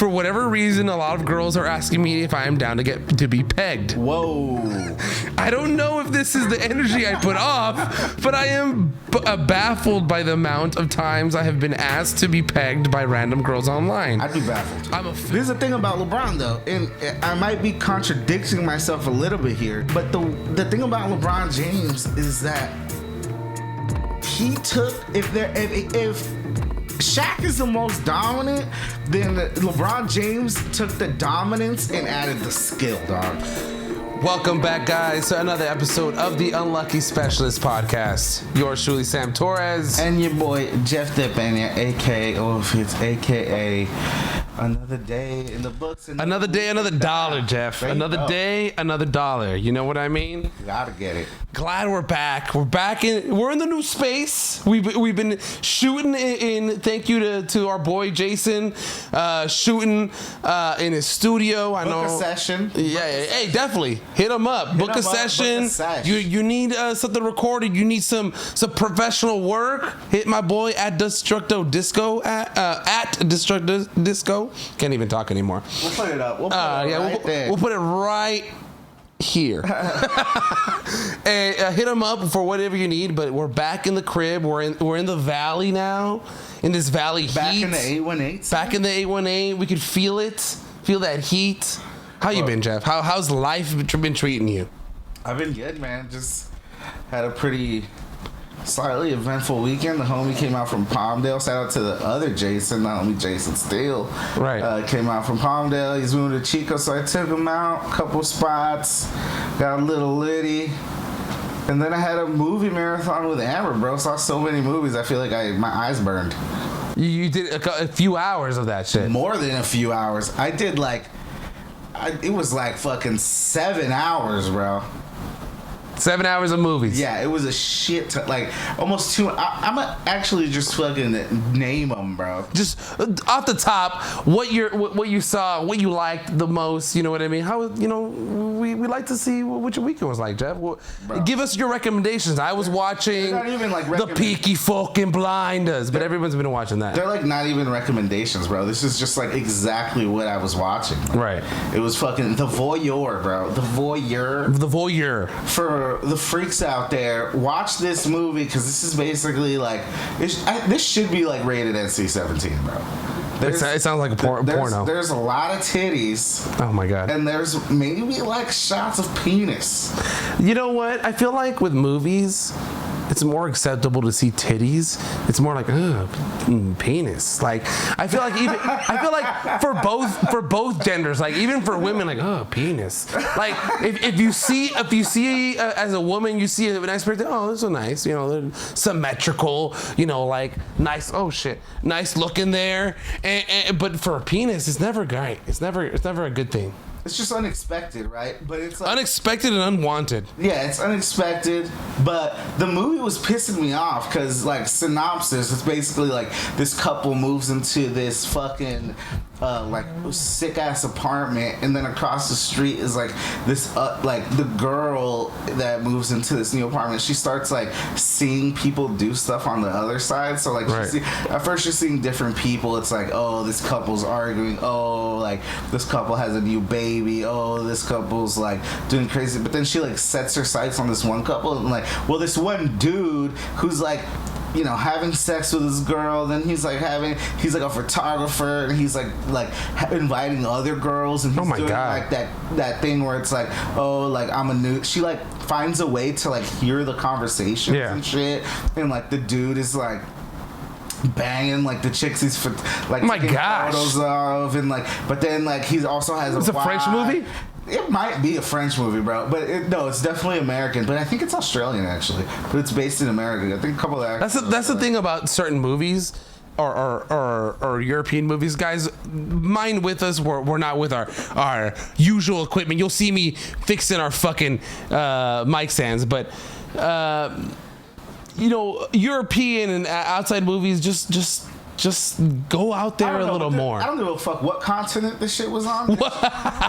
for whatever reason, a lot of girls are asking me if I am down to be pegged. Whoa. I don't know if this is the energy I put off, but I am baffled by the amount of times I have been asked to be pegged by random girls online. I'd be baffled. Here's the thing about LeBron, though, and I might be contradicting myself a little bit here, but the thing about LeBron James is that he took if Shaq is the most dominant, then LeBron James took the dominance and added the skill, dog. Welcome back, guys, to another episode of the Unlucky Specialist Podcast. Yours truly, Sam Torres. And your boy, Jeff Depania, a.k.a. or if it's a.k.a. Another day in the books. Another day, another dollar, Jeff. Another day, another dollar. You know what I mean? You gotta get it. Glad we're back. We're in the new space. We've been shooting in. Thank you to our boy Jason, shooting in his studio. I know. Book a session. Yeah. Hey, definitely hit him up. Book a session. You need something recorded. You need some professional work. Hit my boy at Destructo Disco at Destructo Disco. Can't even talk anymore. We'll put it up. We'll put it right here. And hit them up for whatever you need. But we're back in the crib. We're in the valley now. In this valley heat. Back in the 818. Back in the 818. We could feel it. Feel that heat. How you been, Jeff? How's life been treating you? I've been good, man. Just had a pretty slightly eventful weekend. The homie came out from Palmdale. Shout out to the other Jason, not only Jason Steele. Right. Came out from Palmdale. He's moving to Chico, so I took him out. Couple spots. Got a little litty. And then I had a movie marathon with Amber, bro. Saw so many movies. I feel like my eyes burned. You did a few hours of that shit. More than a few hours. I did it was like fucking 7 hours, bro. 7 hours of movies. Yeah, it was a shit like almost 2. I'm gonna actually just fucking name them, bro. Just off the top, what you saw, what you liked the most. You know what I mean? How we like to see what your weekend was like, Jeff. Give us your recommendations. I was watching not even like the Peaky fucking Blinders, but everyone's been watching that. They're like not even recommendations, bro. This is just like exactly what I was watching. Right. It was fucking The Voyeur, bro. The Voyeur. For the freaks out there, watch this movie because this is basically like this should be like rated NC-17, bro. It sounds like a porno. There's a lot of titties. Oh my god. And there's maybe like shots of penis. You know what? I feel like with movies, it's more acceptable to see titties. It's more like penis. Like I feel like for both genders, like even for women, like penis. Like if you see as a woman, you see a nice person. Oh, this is nice. They're symmetrical. Like nice. Oh shit, nice looking there. But for a penis, it's never great. It's never a good thing. It's just unexpected, right? But it's like, unexpected and unwanted. Yeah, it's unexpected. But the movie was pissing me off because, like, synopsis, it's basically like this couple moves into this fucking like sick ass apartment, and then across the street is like this like the girl that moves into this new apartment. She starts like seeing people do stuff on the other side. So like right. At first you're seeing different people. It's like, oh, this couple's arguing. Oh, like this couple has a new baby. Oh, this couple's like doing crazy. But then she like sets her sights on this one couple and like, well, this one dude who's like, having sex with this girl. Then he's like a photographer, and he's like inviting other girls, and he's doing like that thing where it's like, oh, like I'm a new. She like finds a way to like hear the conversations and shit, and like the dude is like banging like the chicks he's like taking photos of, and like, but then like he also has a French movie. It might be a French movie, bro, but no, it's definitely American. But I think it's Australian actually, but it's based in America. I think a couple of actors. That's the thing about certain movies, or European movies, guys. Mine with us, we're not with our usual equipment. You'll see me fixing our fucking mic stands, but European and outside movies just go out there a little more. I don't give a fuck what continent this shit was on.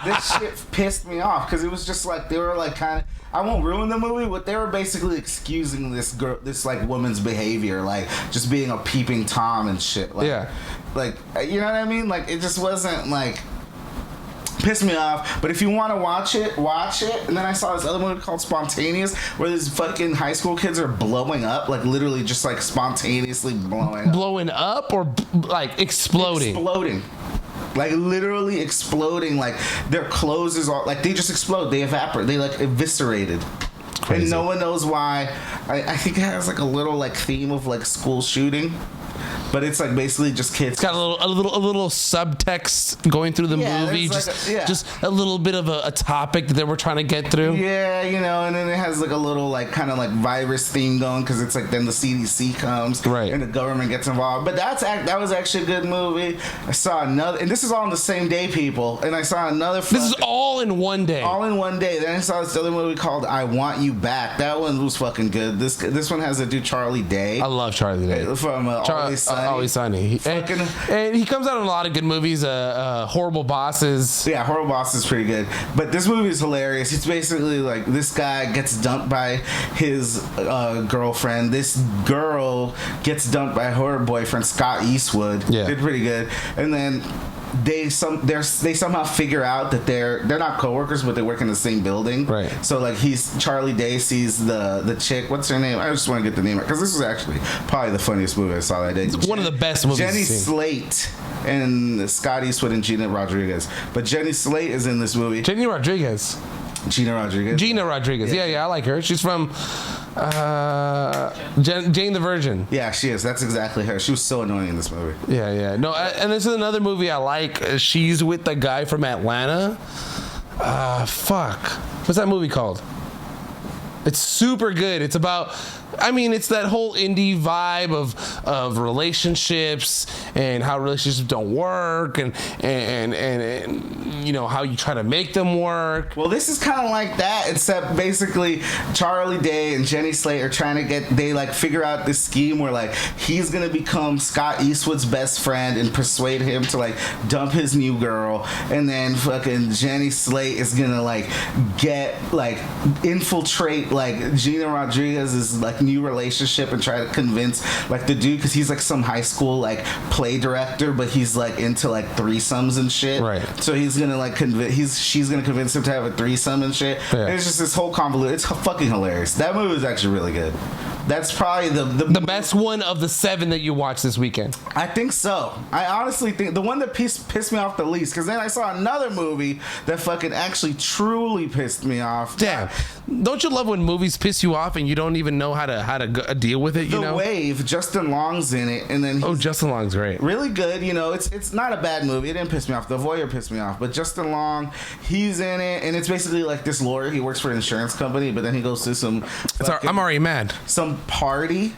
This shit pissed me off because it was just like they were like kind of. I won't ruin the movie, but they were basically excusing this like woman's behavior, like just being a peeping tom and shit. Like, yeah. like, you know what I mean? Like, it just wasn't like pissed me off. But if you want to watch it, watch it. And then I saw this other movie called Spontaneous, where these fucking high school kids are blowing up, like literally just like spontaneously blowing up. Blowing up or like exploding? Exploding. Like literally exploding. Like their clothes is all like they just explode. They evaporate. They like eviscerated. Crazy. And no one knows why. I think it has like a little like theme of like school shooting. But it's like basically just kids. It's got a little subtext going through the movie, just a little bit of a topic that they were trying to get through. Yeah, you know, and then it has like a little like kind of like virus theme going because it's like then the CDC comes, right, and the government gets involved. But that was actually a good movie. I saw another, and this is all on the same day, people. And I saw another. This is all in one day. All in one day. Then I saw this other movie called I Want You Back. That one was fucking good. This one has to do Charlie Day. I love Charlie Day from Always Sunny. Always Sunny. And he comes out in a lot of good movies. Horrible Bosses. Yeah, Horrible Bosses is pretty good. But this movie is hilarious. It's basically like this guy gets dumped by his girlfriend. This girl gets dumped by her boyfriend, Scott Eastwood. Yeah. Did pretty good. And then they somehow figure out that they're not coworkers, but they work in the same building. Right. So like Charlie Day sees the chick. What's her name? I just want to get the name right because this was actually probably the funniest movie I saw that day. It's one of the best movies. Jenny Slate and Scott Eastwood and Gina Rodriguez. But Jenny Slate is in this movie. Gina Rodriguez. Gina Rodriguez. Yeah, I like her. She's from Jane the Virgin. Yeah, she is. That's exactly her. She was so annoying in this movie. Yeah. No, and this is another movie I like. She's with the guy from Atlanta. Fuck. What's that movie called? It's super good. It's about, it's that whole indie vibe of relationships and how relationships don't work and you know how you try to make them work. Well, this is kind of like that, except basically Charlie Day and Jenny Slate are trying to they figure out this scheme where like he's gonna become Scott Eastwood's best friend and persuade him to like dump his new girl, and then fucking Jenny Slate is gonna infiltrate like Gina Rodriguez's like new relationship and try to convince like the dude, because he's like some high school like play director, but he's like into like threesomes and shit. Right. So he's gonna like she's gonna convince him to have a threesome and shit. Yeah. And it's just this whole convoluted. It's fucking hilarious. That movie is actually really good. That's probably the best one of the 7 that you watched this weekend. I think so. I honestly think the one that pissed me off the least, because then I saw another movie that fucking actually truly pissed me off. Damn. Don't you love when movies piss you off and you don't even know how to deal with it? You know? The Wave. Justin Long's in it, and then Justin Long's great. Really good. You know, it's not a bad movie. It didn't piss me off. The Voyeur pissed me off, but Justin Long, he's in it, and it's basically like this lawyer. He works for an insurance company, but then he goes to some. I'm already mad. Some party.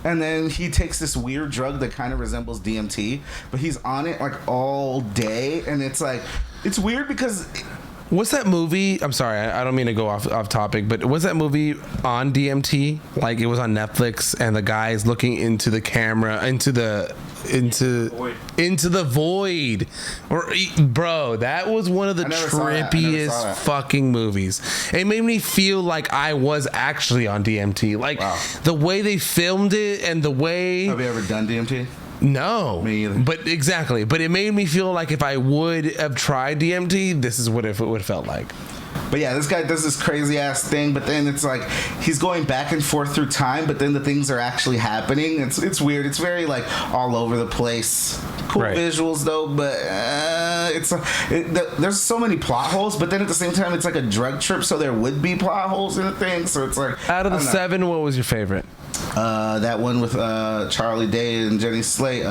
And then he takes this weird drug that kind of resembles DMT, but he's on it like all day, and it's weird because. What's that movie? I'm sorry, I don't mean to go off topic, but was that movie on DMT? Like it was on Netflix, and the guy's looking into the camera, into the void. Bro, that was one of the trippiest fucking movies. It made me feel like I was actually on DMT. Like the way they filmed it and the way. Have you ever done DMT? No. Me either. But exactly. But it made me feel like if I would have tried DMT, this is what it would have felt like. But yeah, this guy does this crazy ass thing, but then it's like he's going back and forth through time, but then the things are actually happening. It's weird. It's very like all over the place. Cool visuals though, but there's so many plot holes. But then at the same time, it's like a drug trip, so there would be plot holes in the thing. So it's like out of the 7, what was your favorite? That one with Charlie Day and Jenny Slate.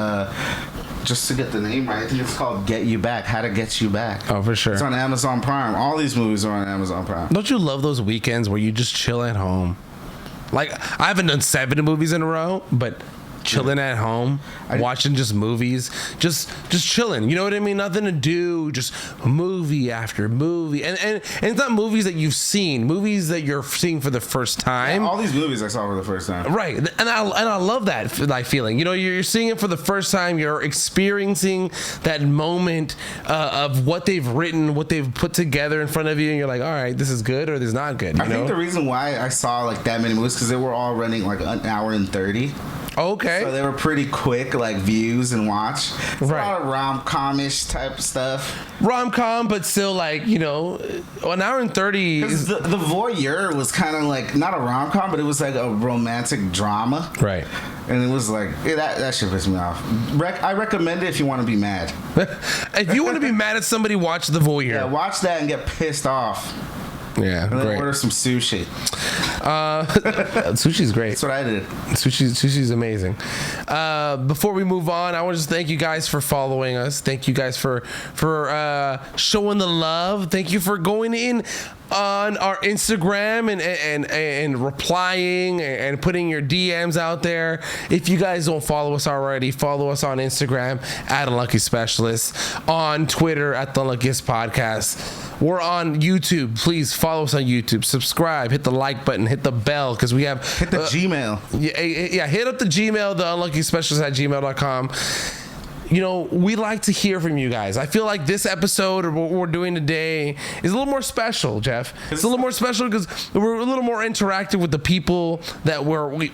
Just to get the name right, I think it's called Get You Back. How to Get You Back. Oh, for sure. It's on Amazon Prime. All these movies are on Amazon Prime. Don't you love those weekends where you just chill at home? Like, I haven't done 7 movies in a row, but chilling at home, watching just movies, just chilling. You know what I mean? Nothing to do, just movie after movie, and it's not movies that you've seen, movies that you're seeing for the first time. Yeah, all these movies I saw for the first time. Right, and I love that feeling. You know, you're seeing it for the first time. You're experiencing that moment of what they've written, what they've put together in front of you, and you're like, all right, this is good or this is not good. I think the reason why I saw like that many movies because they were all running like an hour and 30. Okay. So they were pretty quick, like views and watch. It's a Right. lot of rom-com-ish type stuff. Rom-com, but still like, you know, an hour and 30 Because is... the Voyeur was kind of like, not a rom-com, but it was like a romantic drama. Right. And it was like, that shit pissed me off. I recommend it if you want to be mad. If you want to be mad at somebody, watch The Voyeur. Yeah, watch that and get pissed off. Yeah, And then great. order some sushi. Sushi's great. That's what I did. Sushi's amazing. Before we move on, I want to just thank you guys for following us. Thank you guys for showing the love. Thank you for going in on our Instagram and replying and putting your DMs out there. If you guys don't follow us already, follow us on Instagram at Unlucky Specialist, on Twitter at The Unluckiest Podcast. We're on YouTube. Please follow us on YouTube. Subscribe. Hit the like button. Hit the bell because we have Hit the Gmail. Yeah, hit up the Gmail, theunluckyspecialist@gmail.com. You know, we like to hear from you guys. I feel like this episode or what we're doing today is a little more special, Jeff. It's a little more special because we're a little more interactive with the people that we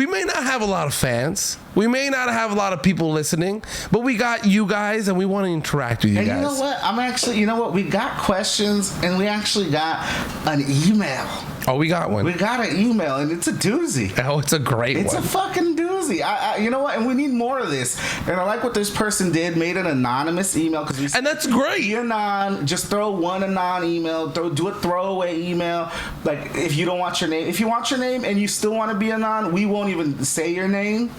may not have a lot of fans. We may not have a lot of people listening, but we got you guys and we want to interact with you And guys. you know what? We got questions and we actually got an email. Oh, we got one. We got an email and it's a doozy. Oh, it's a great It's one. a fucking doozy. You know what? And we need more of this. And I like what this person did. Made an anonymous email because we And that's great. Be anon. Just throw one anon email. Do a throwaway email. Like if you don't want your name, if you want your name and you still want to be anon, we won't even say your name.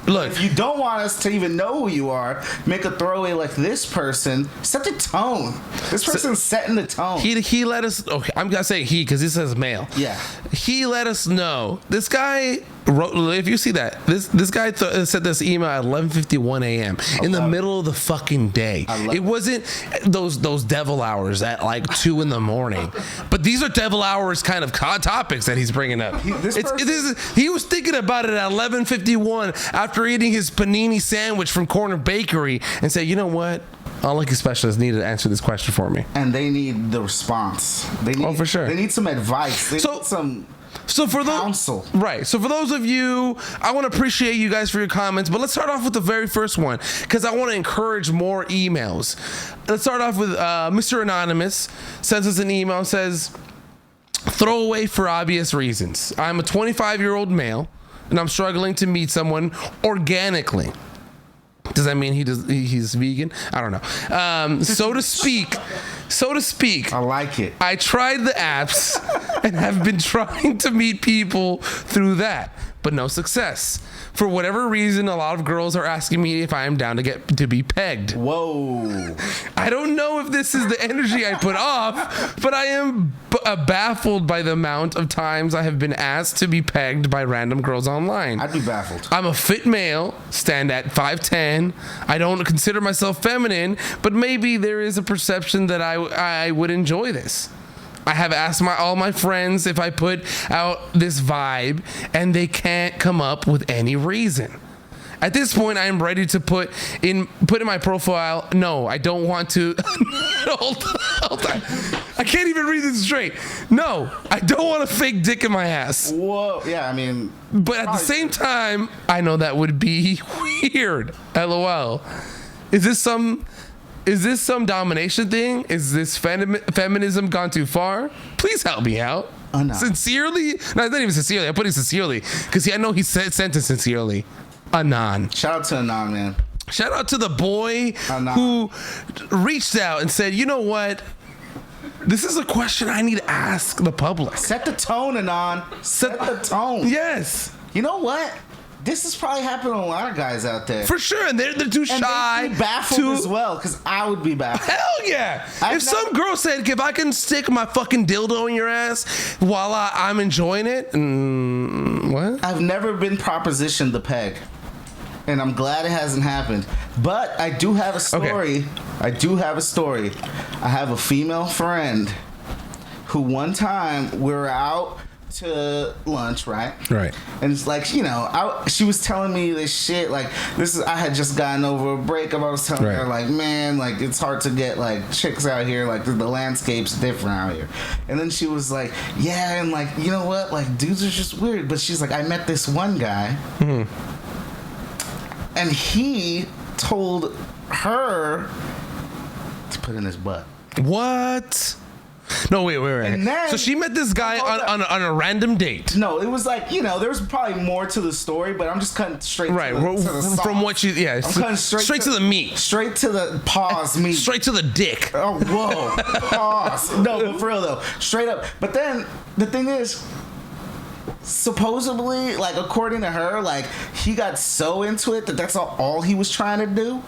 Look, If you don't want us to even know who you are, make a throwaway like this person. Set the tone. This person's setting the tone. he let us. Okay, I'm gonna say he because he says male. Yeah. He let us know. This guy wrote. If you see that, this guy sent this email at 11:51 a.m. in the middle of the fucking day. It wasn't those devil hours at like 2 in the morning, but these are devil hours kind of topics that he's bringing up. He was thinking about it at 11:51 after eating his panini sandwich from Corner Bakery and said, you know what? Unlucky Specialists need to answer this question for me. And they need the response. They need, for sure. They need some advice. They need some for counsel. So for those of you, I want to appreciate you guys for your comments, but let's start off with the very first one because I want to encourage more emails. Let's start off with Mr. Anonymous sends us an email and says, throwaway for obvious reasons. I'm a 25-year-old male and I'm struggling to meet someone organically. Does that mean he's vegan? I don't know. So to speak. I like it. I tried the apps and have been trying to meet people through that, but no success. For whatever reason, a lot of girls are asking me if I am down to be pegged. Whoa. I don't know if this is the energy I put off, but I am baffled by the amount of times I have been asked to be pegged by random girls online. I'd be baffled. I'm a fit male, stand at 5'10". I don't consider myself feminine, but maybe there is a perception that I would enjoy this. I have asked all my friends if I put out this vibe, and they can't come up with any reason. At this point, I am ready to put in my profile, no, I don't want to. Hold on. I can't even read this straight. No, I don't want a fake dick in my ass. Whoa. Yeah, I mean. But at the same time, I know that would be weird. LOL. Is this some domination thing? Is this feminism gone too far? Please help me out. Oh, no. Sincerely? No, not even sincerely. I'm putting sincerely because I know he sent it sincerely. Anon. Shout out to Anon, man. Shout out to the boy Anon. who reached out and said, you know what? This is a question I need to ask the public. Set the tone, Anon. Set the tone. Yes. You know what? This is probably happening to a lot of guys out there. For sure, and they're too shy. And they'd be baffled as well, because I would be baffled. Hell yeah! If some girl said, if I can stick my fucking dildo in your ass while I'm enjoying it, what? I've never been propositioned the peg. And I'm glad it hasn't happened. But I do have a story. Okay. I have a female friend who one time we were out to lunch, right? Right. And it's like, you know, she was telling me this shit. Like, I had just gotten over a breakup. I was telling her, like, man, like, it's hard to get, like, chicks out here. Like, the landscape's different out here. And then she was like, yeah, and, like, you know what? Like, dudes are just weird. But she's like, I met this one guy. And he told her to put in his butt. What? No, wait. And then, so she met this guy on a random date. No, it was like, you know, there was probably more to the story, but I'm just cutting straight to the sauce. From what you, yeah, I'm cutting straight to the meat. Straight to the pause meat. Straight to the dick. Oh, whoa. Pause. No, but for real, though. Straight up. But then, the thing is, supposedly, like, according to her, like, he got so into it that that's all he was trying to do.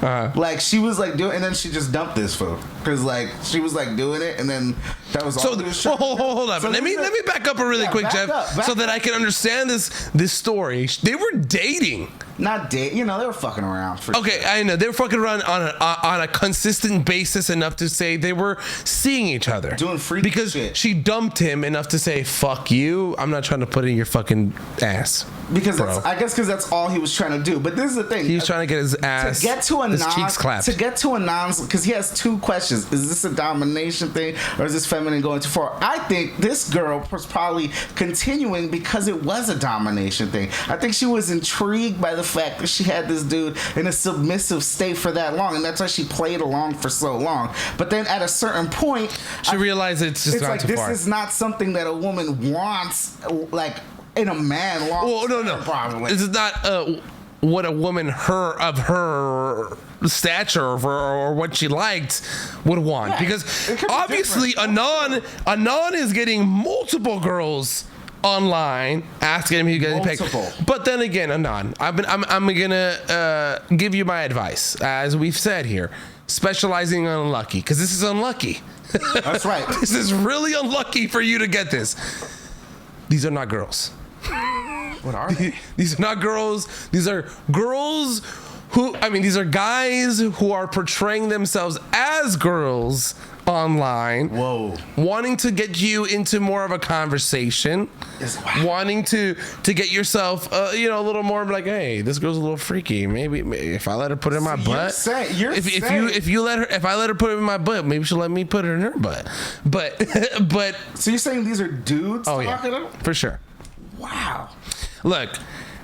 Like, she was like doing, and then she just dumped this fool because like she was like doing it, and then that was all. So hold up. So let me back up a really quick, Jeff, so that I can understand this story. They were dating. Not date, you know, they were fucking around. Okay, I know they were fucking around on a consistent basis enough to say they were seeing each other, doing freaky because shit. She dumped him enough to say "fuck you." I'm not trying to put it in your fucking ass. Because I guess because that's all he was trying to do. But this is the thing: he was trying to get his ass, his cheeks clapped. To get to a because he has two questions: is this a domination thing, or is this feminine going too far? I think this girl was probably continuing because it was a domination thing. I think she was intrigued by the fact that she had this dude in a submissive state for that long, and that's why she played along for so long. But then at a certain point, she realized it's just gone too far. This is not something that a woman wants, like in a man. No. Probably. This is not what a woman of her stature or what she liked would want, because obviously Anon is getting multiple girls online asking him if he's getting picked. But then again, Anon, I'm gonna give you my advice, as we've said here, specializing on unlucky, because this is unlucky. That's right. This is really unlucky for you to get this. These are not girls. What are they? These are not girls. These are girls these are guys who are portraying themselves as girls online. Whoa. Wanting to get you into more of a conversation. Wanting to get yourself, a little more like, hey, this girl's a little freaky. Maybe if I let her put it in my butt. If I let her put it in my butt, maybe she'll let me put it in her butt. But so you're saying these are dudes talking to them? For sure. Wow. Look,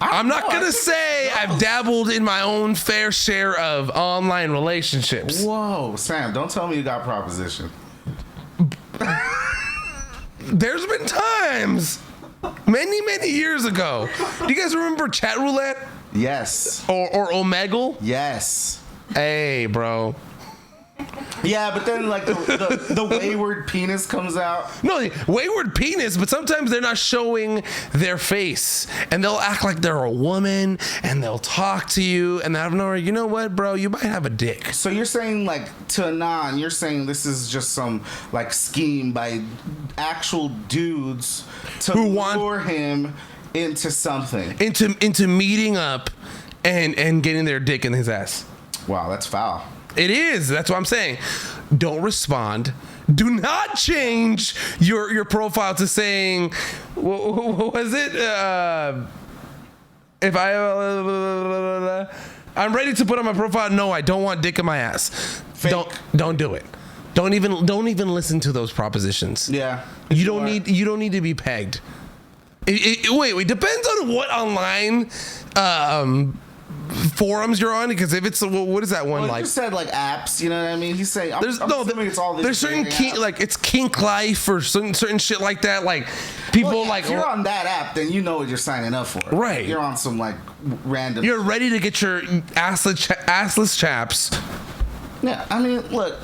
I'm not going to say I've dabbled in my own fair share of online relationships. Whoa, Sam, don't tell me you got proposition. There's been times, many years ago. Do you guys remember Chat Roulette? Yes. Or Omegle? Yes. Hey, bro. Yeah, but then like the wayward penis comes out. No, wayward penis, but sometimes they're not showing their face, and they'll act like they're a woman, and they'll talk to you, and out of nowhere, you know what, bro, you might have a dick. So you're saying, like, to Anon, you're saying this is just some like scheme by actual dudes to lure him into something, into meeting up and getting their dick in his ass. Wow, that's foul. It is. That's what I'm saying. Don't respond. Do not change your profile to saying, what was it? If I'm ready to put on my profile, no, I don't want dick in my ass. Fake. Don't do it. Don't even listen to those propositions. Yeah. You don't need to be pegged. Wait. Depends on what online forums you're on, because if it's what is that one like? You said like apps, you know what I mean? He's saying I'm assuming it's all this. There's certain it's kink life or certain shit like that. Like people like if you're on that app, then you know what you're signing up for. Right. You're on some like random. You're ready to get your assless chaps. Yeah, I mean, look,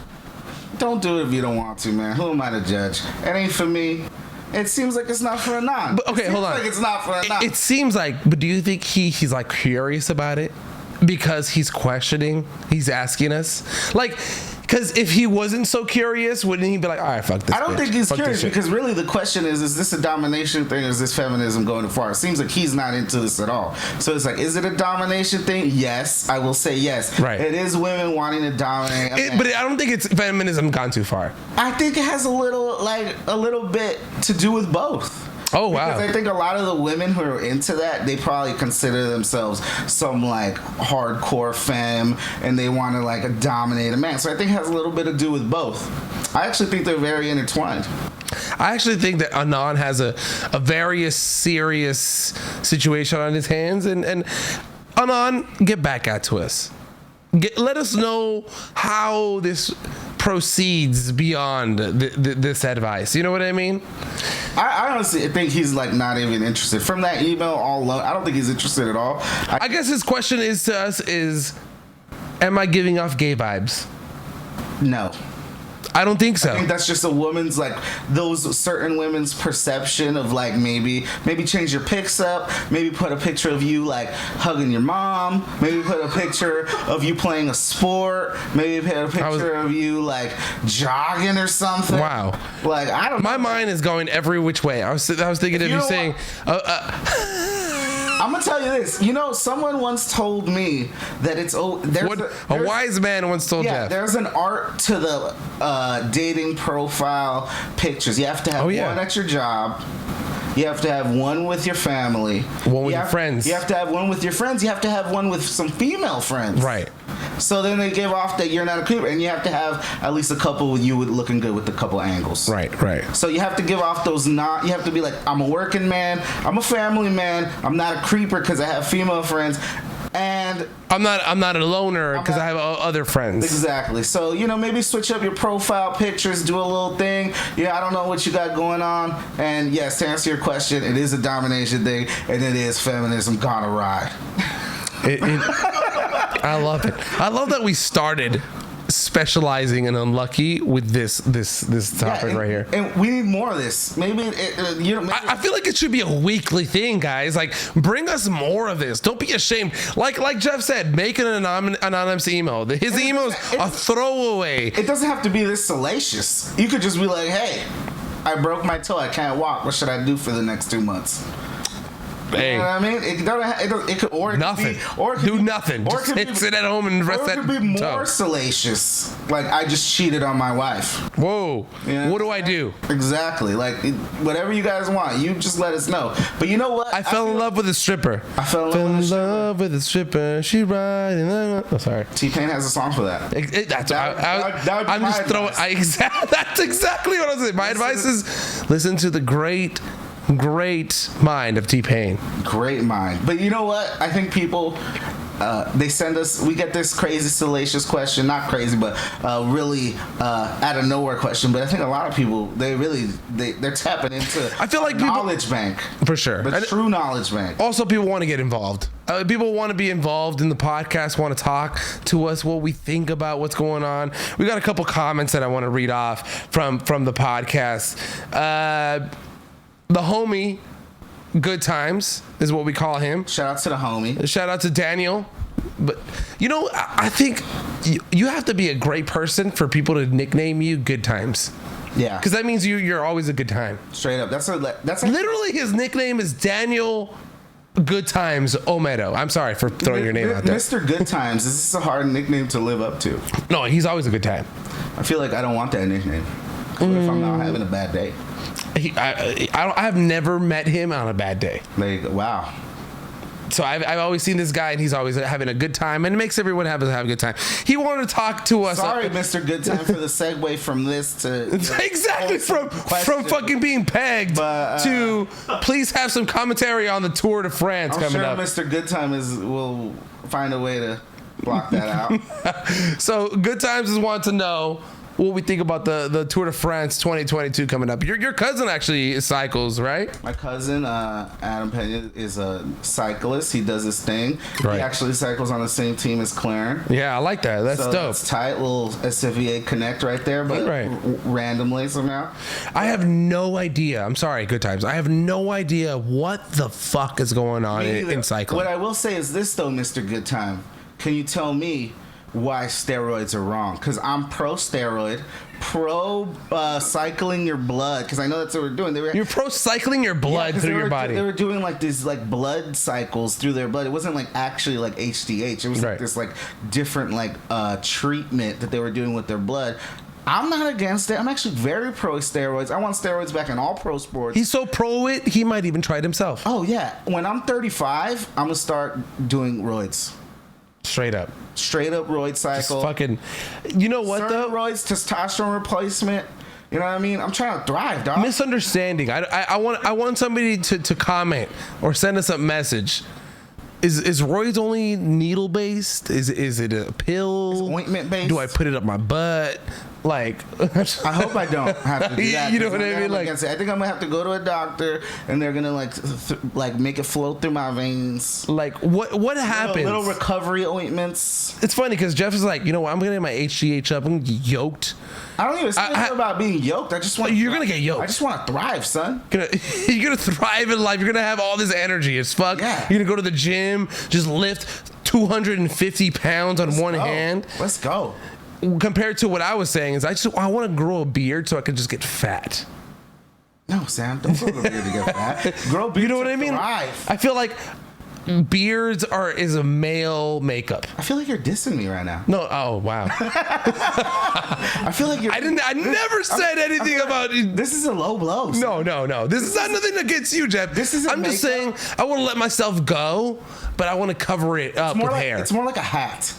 don't do it if you don't want to, man. Who am I to judge? It ain't for me. It seems like it's not for Anon. But okay, hold on. Like it's not for Anon. It seems like, but do you think he's like curious about it because he's questioning? He's asking us, like, because if he wasn't so curious, wouldn't he be like, all right, fuck this? I don't think he's curious, because really the question is this a domination thing, or is this feminism going too far? It seems like he's not into this at all. So it's like, is it a domination thing? Yes, I will say yes. Right. It is women wanting to dominate. But I don't think it's feminism gone too far. I think it has a little bit to do with both. Oh, wow. Because I think a lot of the women who are into that, they probably consider themselves some like hardcore femme, and they want to like dominate a man. So I think it has a little bit to do with both. I actually think they're very intertwined. I actually think that Anon has a very serious situation on his hands, and Anon, get back at to us. Let us know how this proceeds beyond this advice. You know what I mean? I honestly think he's like not even interested. From that email all alone, I don't think he's interested at all. I guess his question is to us is, am I giving off gay vibes? No. I don't think so. I think that's just a woman's, like, those certain women's perception of, like, maybe change your pics up, maybe put a picture of you, like, hugging your mom, maybe put a picture of you playing a sport, maybe put a picture of you, like, jogging or something. Wow. Like, I don't know. My mind is going every which way. I was thinking of you saying... I'm gonna tell you this. You know, someone once told me that it's a wise man once told Jeff. There's an art to the dating profile pictures. You have to have one at your job. You have to have one with your family. One with your friends. You have to have one with your friends. You have to have one with some female friends. Right. So then they give off that you're not a creeper, and you have to have at least a couple with you looking good with a couple angles. Right. So you have to give off those you have to be like, I'm a working man, I'm a family man, I'm not a creeper because I have female friends, and I'm not a loner because I have other friends. Exactly. So, you know, maybe switch up your profile pictures, do a little thing. Yeah, I don't know what you got going on. And yes, to answer your question, it is a domination thing, and it is feminism gone awry. I love it. I love that we started specializing in unlucky with this topic right here. And we need more of this. I feel like it should be a weekly thing, guys. Like, bring us more of this. Don't be ashamed. Like Jeff said, make an anonymous email. His email is a throwaway. It doesn't have to be this salacious. You could just be like, hey, I broke my toe. I can't walk. What should I do for the next 2 months? Hey. You know what I mean? It could nothing. Do nothing. Or Just sit at home and rest that toe. Or it could be more salacious. Like, I just cheated on my wife. Whoa. You know what do I do? Exactly. Like, whatever you guys want, you just let us know. But you know what? I fell in love with a stripper. I fell in love with a stripper. She riding. Oh, sorry. T-Pain has a song for that. I'm just throwing. That's exactly what I was saying. My advice is listen to the great mind of T-Pain. Great mind. But you know what? I think people, they send us, we get this crazy salacious question, not crazy, but really out of nowhere question. But I think a lot of people, they're tapping into I feel like knowledge bank. For sure. The true knowledge bank. Also, people want to get involved. People want to be involved in the podcast, want to talk to us, what we think about what's going on. We got a couple comments that I want to read off from the podcast. The homie, Good Times, is what we call him. Shout out to the homie. Shout out to Daniel. But, you know, I think you have to be a great person for people to nickname you Good Times. Yeah. Because that means you're always a good time. Straight up. That's literally his nickname is Daniel Good Times Omedo. I'm sorry for throwing your name out there. Mr. Good Times. Is this a hard nickname to live up to? No, he's always a good time. I feel like I don't want that nickname. What if I'm not having a bad day? I've never met him on a bad day. There you go. Wow. So I've always seen this guy, and he's always having a good time, and it makes everyone have a good time. He wanted to talk to us. Sorry, Mr. Good Time, for the segue from this to exactly from fucking being pegged to please have some commentary on the Tour de France coming up. Mr. Good Time will find a way to block that out. So Good Times is wanting to know what we think about the Tour de France 2022 coming up. Your cousin actually cycles, right? My cousin, Adam Pena, is a cyclist. He does his thing. Right. He actually cycles on the same team as Clarence. Yeah, I like that. That's dope. It's tight, little SFVA connect right there, but randomly somehow. I have no idea. I'm sorry, Good Times. I have no idea what the fuck is going on in cycling. What I will say is this, though, Mr. Good Time. Can you tell me why steroids are wrong? Because I'm pro steroid, pro cycling your blood, because I know that's what we're doing. You're pro cycling your blood through your body. They were doing like these like blood cycles through their blood. It wasn't like actually like HDH. It was like this like different like treatment that they were doing with their blood. I'm not against it. I'm actually very pro steroids. I want steroids back in all pro sports. He's so pro it, he might even try it himself. Oh yeah. When I'm 35, I'm gonna start doing roids. Straight up roid cycle. Just fucking. You know what though? Roids, testosterone replacement. You know what I mean? I'm trying to thrive, dog. Misunderstanding. I want somebody to comment or send us a message. Is roids only needle based? Is it a pill? It's ointment based. Do I put it up my butt? Like, I hope I don't have to do that. You know what I mean? Like, I think I'm gonna have to go to a doctor, and they're gonna like make it flow through my veins. Like, what happens? Little recovery ointments. It's funny because Jeff is like, you know what? I'm gonna get my HGH up. I'm gonna get yoked. I don't even say about being yoked. I just want. You're gonna get yoked. I just want to thrive, son. You're gonna thrive in life. You're gonna have all this energy as fuck. Yeah. You're gonna go to the gym, just lift 250 pounds on one hand. Let's go. Compared to what I was saying is, I want to grow a beard so I can just get fat. No, Sam, don't grow a beard to get fat. Grow beard. You know what I mean? Thrive. I feel like beards is a male makeup. I feel like you're dissing me right now. No, oh wow. I feel like you're. I never said anything about. This is a low blow. No. This is not nothing against you, Jeff. I'm just saying I want to let myself go, but I want to cover it up with hair. It's more like a hat.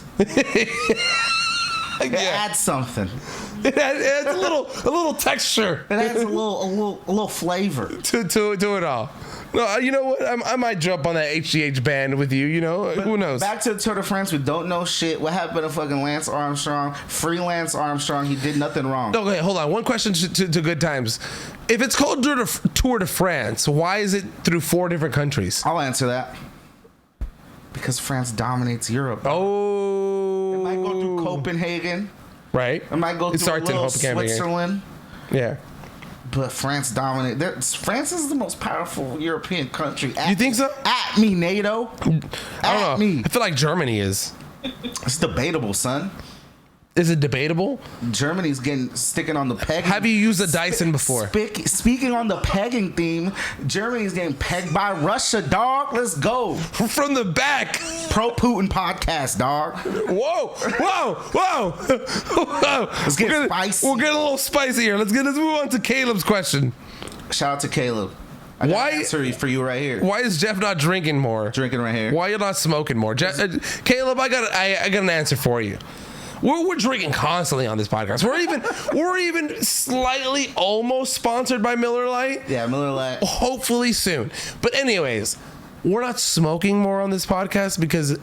It adds something. It adds a little texture. It adds a little flavor to it all. No, you know what? I might jump on that HGH band with you. You know, who knows? Back to the Tour de France. We don't know shit. What happened to fucking Lance Armstrong? Free Lance Armstrong. He did nothing wrong. Okay, hold on. One question to Good Times. If it's called Tour de France, why is it through 4 different countries? I'll answer that. Because France dominates Europe. Oh. It might go through Copenhagen. Right. It might go through a little Switzerland. Yeah. But France dominates. France is the most powerful European country. You think so? At me, NATO. I don't know. Me. I feel like Germany is. It's debatable, son. Is it debatable? Germany's sticking on the pegging. Have you used a Dyson before? Speaking on the pegging theme, Germany's getting pegged by Russia, dog. Let's go. From the back. Pro Putin podcast, dog. Whoa. Let's get spicy. We'll get a little spicy here. Let's move on to Caleb's question. Shout out to Caleb. I got an answer for you right here. Why is Jeff not drinking more? Drinking right here. Why are you not smoking more? Caleb, I got an answer for you. We're drinking constantly on this podcast. We're even slightly almost sponsored by Miller Lite. Yeah, Miller Lite. Hopefully soon. But anyways, we're not smoking more on this podcast because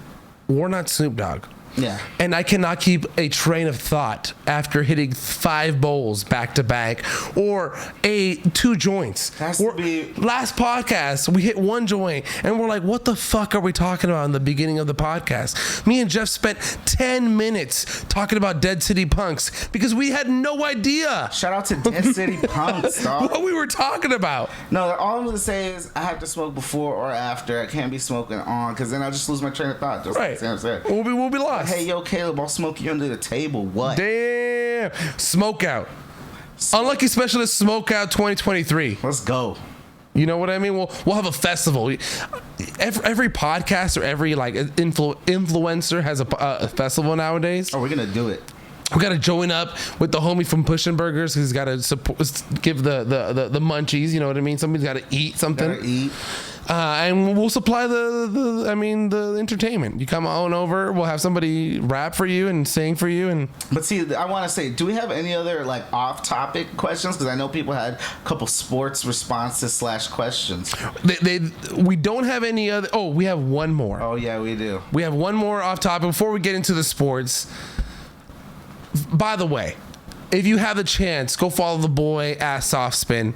we're not Snoop Dogg. Yeah. And I cannot keep a train of thought after hitting 5 bowls back to back or 2 joints. Last podcast, we hit 1 joint and we're like, what the fuck are we talking about in the beginning of the podcast? Me and Jeff spent 10 minutes talking about Dead City Punks because we had no idea. Shout out to Dead City Punks, dog. What we were talking about. No, all I'm going to say is I have to smoke before or after. I can't be smoking on because then I'll just lose my train of thought. Just right. Like We'll be lost. Hey, yo, Caleb, I'll smoke you under the table. What? Damn. Smoke out. Unlucky Specialist Smoke Out 2023. Let's go. You know what I mean? We'll have a festival. Every podcast or every like influencer has a festival nowadays. Oh, we're going to do it. We got to join up with the homie from Push and Burgers. He's got to give the munchies. You know what I mean? Somebody's got to eat something. Gotta eat. And we'll supply the entertainment. You come on over. We'll have somebody rap for you and sing for you. But see, I want to say, do we have any other like off-topic questions? Because I know people had a couple sports responses / questions. We don't have any other. Oh, we have one more. Oh yeah, we do. We have one more off topic before we get into the sports. By the way, if you have the chance, go follow the boy at Soft Spin.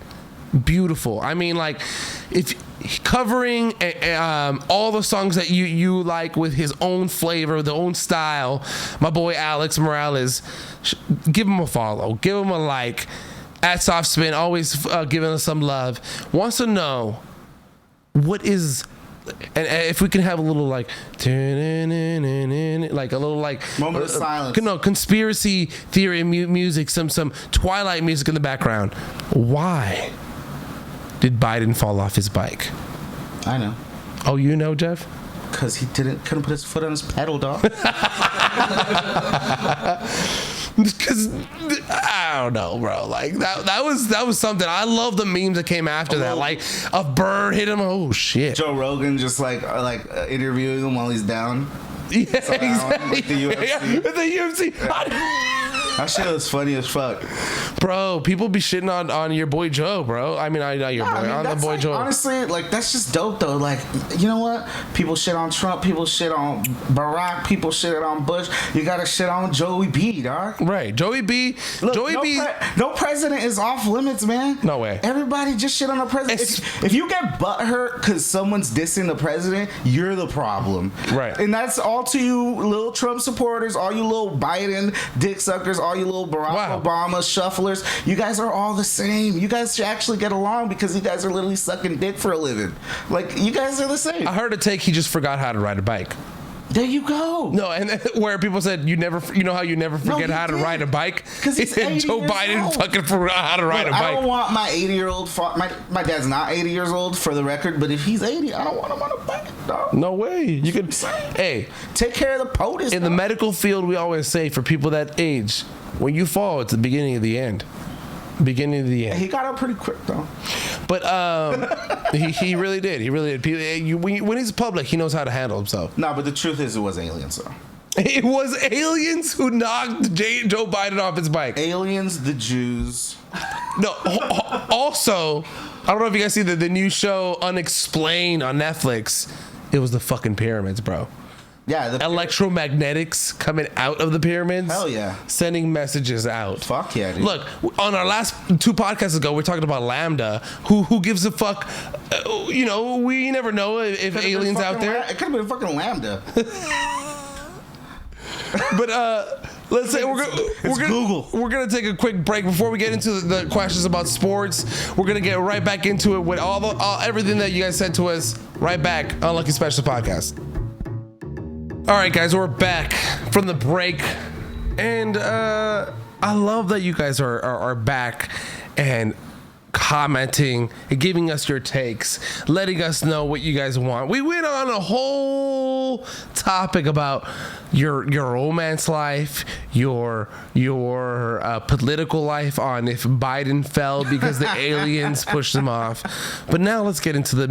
Beautiful. I mean, like, if covering all the songs that you like with his own flavor, the own style. My boy Alex Morales, give him a follow, give him a like. At Soft Spin, always giving us some love. Wants to know what is. And if we can have a little like a little like moment of silence. No, conspiracy theory music, some Twilight music in the background. Why did Biden fall off his bike? I know. Oh, you know, Jeff? Because he couldn't put his foot on his pedal, dog. Because I don't know, bro. Like that was something. I love the memes that came after that. Like a bird hit him. Oh shit. Joe Rogan just like interviewing him while he's down. Yeah, exactly. With the UFC. Yeah, with the UFC. Yeah. That shit was funny as fuck. Bro, people be shitting on your boy Joe, bro. I mean, not your boy. On the boy Joe. Honestly, like, that's just dope, though. Like, you know what? People shit on Trump. People shit on Barack. People shit on Bush. You gotta shit on Joey B, dog. Right. Joey B. Look, Joey B. No president is off limits, man. No way. Everybody just shit on the president. If you get butthurt because someone's dissing the president, you're the problem. Right. And that's all to you little Trump supporters, all you little Biden dick suckers, all you little Barack Obama shufflers. You guys are all the same. You guys should actually get along because you guys are literally sucking dick for a living. Like, you guys are the same. I heard a take he just forgot how to ride a bike. There you go. No, and where people said you know how you never forget how to ride a bike? Because he's 80 Joe years Biden old. fucking forgot how to ride a bike. I don't want my 80-year-old my dad's not 80 years old for the record, but if he's 80, I don't want him on a bike, dog. No way. You could take care of the POTUS. In the medical field, we always say for people that age, when you fall, it's the beginning of the end. Beginning of the end. He got up pretty quick though. But he really did. He really did. When he's public, he knows how to handle himself. No, but the truth is, it was aliens though. It was aliens who knocked Joe Biden off his bike. Aliens, the Jews. No. Also, I don't know if you guys see the new show Unexplained on Netflix. It was the fucking pyramids, bro. Yeah, electromagnetics coming out of the pyramids. Hell yeah. Sending messages out. Fuck yeah, dude. Look, on our last 2 podcasts ago, we're talking about Lambda. Who gives a fuck? We never know if aliens out there. It could have been fucking Lambda. But let's say we're gonna take a quick break before we get into the questions about sports. We're gonna get right back into it with everything that you guys sent to us. Right back on Lucky Special Podcast. All right, guys, we're back from the break, and I love that you guys are back and commenting and giving us your takes, letting us know what you guys want. We went on a whole topic about your romance life, your political life, on if Biden fell because the aliens pushed him off. But now let's get into the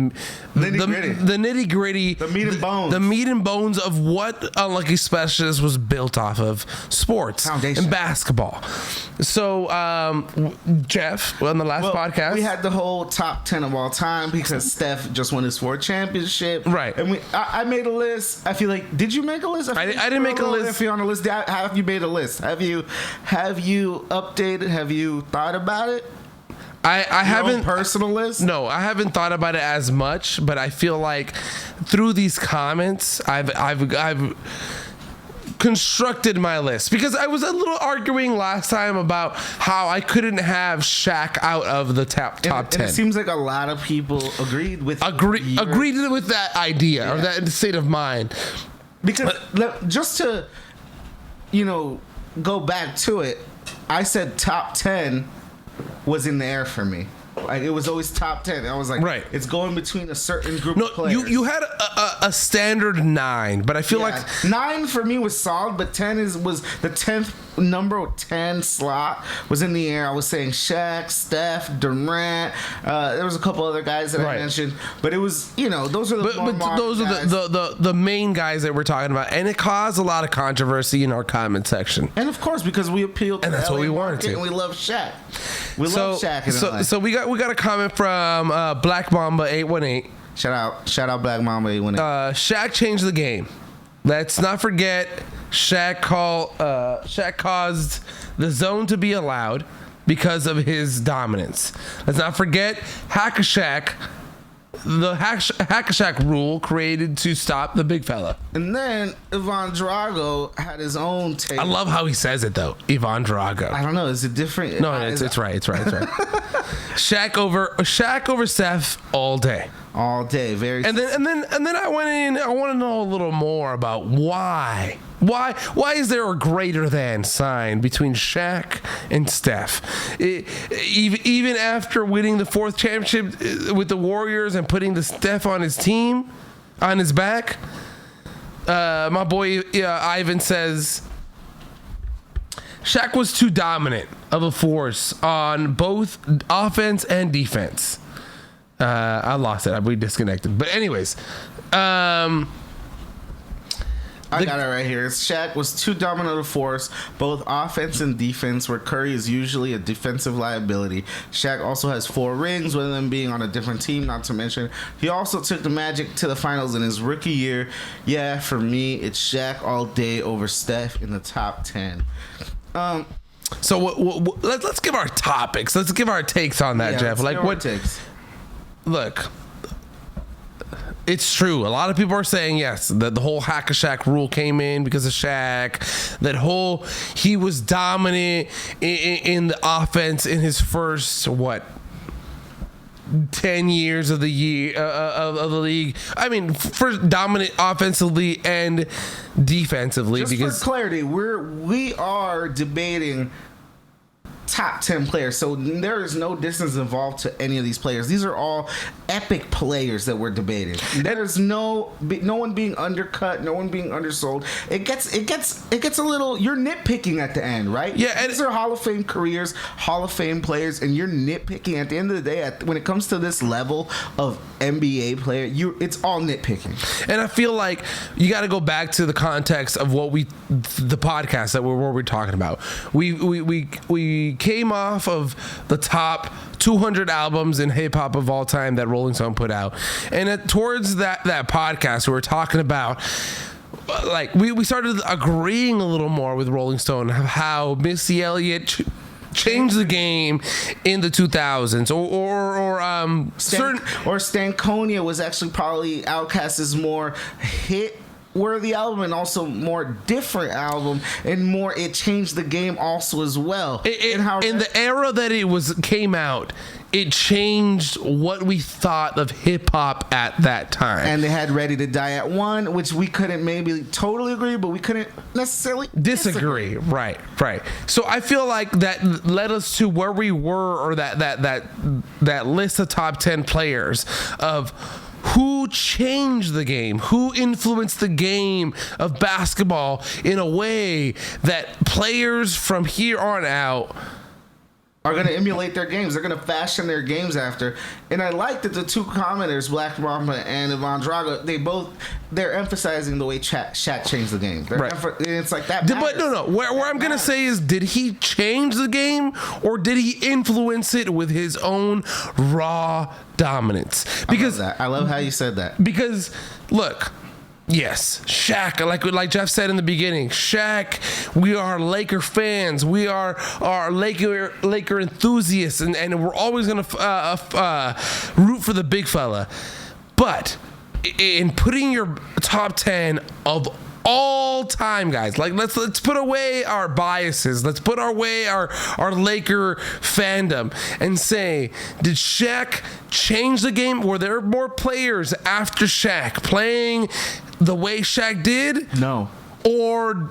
nitty gritty, the meat and bones, the meat and bones of what Unlucky Specialist was built off of: sports Foundation. and basketball. So, Jeff, on the last podcast, we had the whole top 10 of all time because Steph just won his 4th championship. Right. And I made a list. I feel like, did you make a list? I didn't make a list. If you're on a list, have you made a list? Have you updated? Have you thought about it? I haven't personal list. No, I haven't thought about it as much, but I feel like through these comments, I've constructed my list, because I was a little arguing last time about how I couldn't have Shaq out of the top 10. And it seems like a lot of people agreed with that idea, or that state of mind. Because just to go back to it, I said top 10 was in the air for me. Like, it was always top 10. I was like, right, it's going between a certain group of players. You had a standard 9, but I feel like 9 for me was solid, but 10 was the 10th number. 10 slot was in the air. I was saying Shaq, Steph, Durant. There was a couple other guys that I mentioned, but it was those are the main guys that we're talking about, and it caused a lot of controversy in our comment section. And of course, because we appealed to and that's LA what we wanted to. And we love Shaq. We love Shaq. So we got a comment from Black Mamba 818. Shout out Black Mamba 818. Shaq changed the game. Let's not forget Shaq caused the zone to be allowed because of his dominance. Let's not forget Hack-a-Shaq. The Hack-a-Shaq rule created to stop the big fella. And then Ivan Drago had his own take. I love how he says it though. Ivan Drago. I don't know. Is it different? No, it's right. It's right. Shaq over Steph all day. All day. Very. And then I went in. I want to know a little more about why. Why is there a greater than sign between Shaq and Steph? Even after winning the 4th championship with the Warriors and putting the Steph on his team, on his back, my boy Ivan says Shaq was too dominant of a force on both offense and defense. I lost it. We disconnected. But anyways, I got it right here. Shaq was too dominant a force, both offense and defense, where Curry is usually a defensive liability. Shaq also has 4 rings, one of them being on a different team, not to mention. He also took the Magic to the finals in his rookie year. Yeah, for me, it's Shaq all day over Steph in the top 10. So let's give our topics. Let's give our takes on that, Jeff. Like what takes? Look. It's true. A lot of people are saying yes, that the whole hack a Shaq rule came in because of Shaq. He was dominant in the offense in his first 10 years of the year of the league. I mean, first dominant offensively and defensively. Just because for clarity, we are debating top 10 players, so there is no distance involved to any of these players. These are all epic players that we're debating. There's no one being undercut, no one being undersold. It gets a little, you're nitpicking at the end, right? Yeah, and these are Hall of Fame careers, Hall of Fame players, and you're nitpicking at the end of the day. When it comes to this level of NBA player, it's all nitpicking. And I feel like you got to go back to the context of the podcast that we're talking about. We came off of the top 200 albums in hip hop of all time that Rolling Stone put out, and towards that podcast, we were talking about. Like we started agreeing a little more with Rolling Stone how Missy Elliott changed the game in the 2000s, or Stankonia was actually probably Outkast's more hit worthy album, and also more different album, and more it changed the game also as well. In the era that it came out, it changed what we thought of hip hop at that time. And they had Ready to Die at 1, which we couldn't maybe totally agree, but we couldn't necessarily disagree. Right. So I feel like that led us to where we were, or that list of top 10 players of who changed the game, who influenced the game of basketball in a way that players from here on out are going to emulate their games. They're going to fashion their games after. And I like that the two commenters, Black Mamba and Ivan Drago, they're emphasizing the way Shaq changed the game. Right. It's like that matters. But no. Where I'm going to say is, did he change the game, or did he influence it with his own raw dominance? Because I love how you said that. Because, look, yes, Shaq, like Jeff said in the beginning, Shaq, we are Laker fans. We are Laker enthusiasts, and we're always going to root for the big fella. But in putting your top 10 of all time, guys, like let's put away our biases. Let's put away our Laker fandom and say, did Shaq change the game? Were there more players after Shaq playing the way Shaq did? No. Or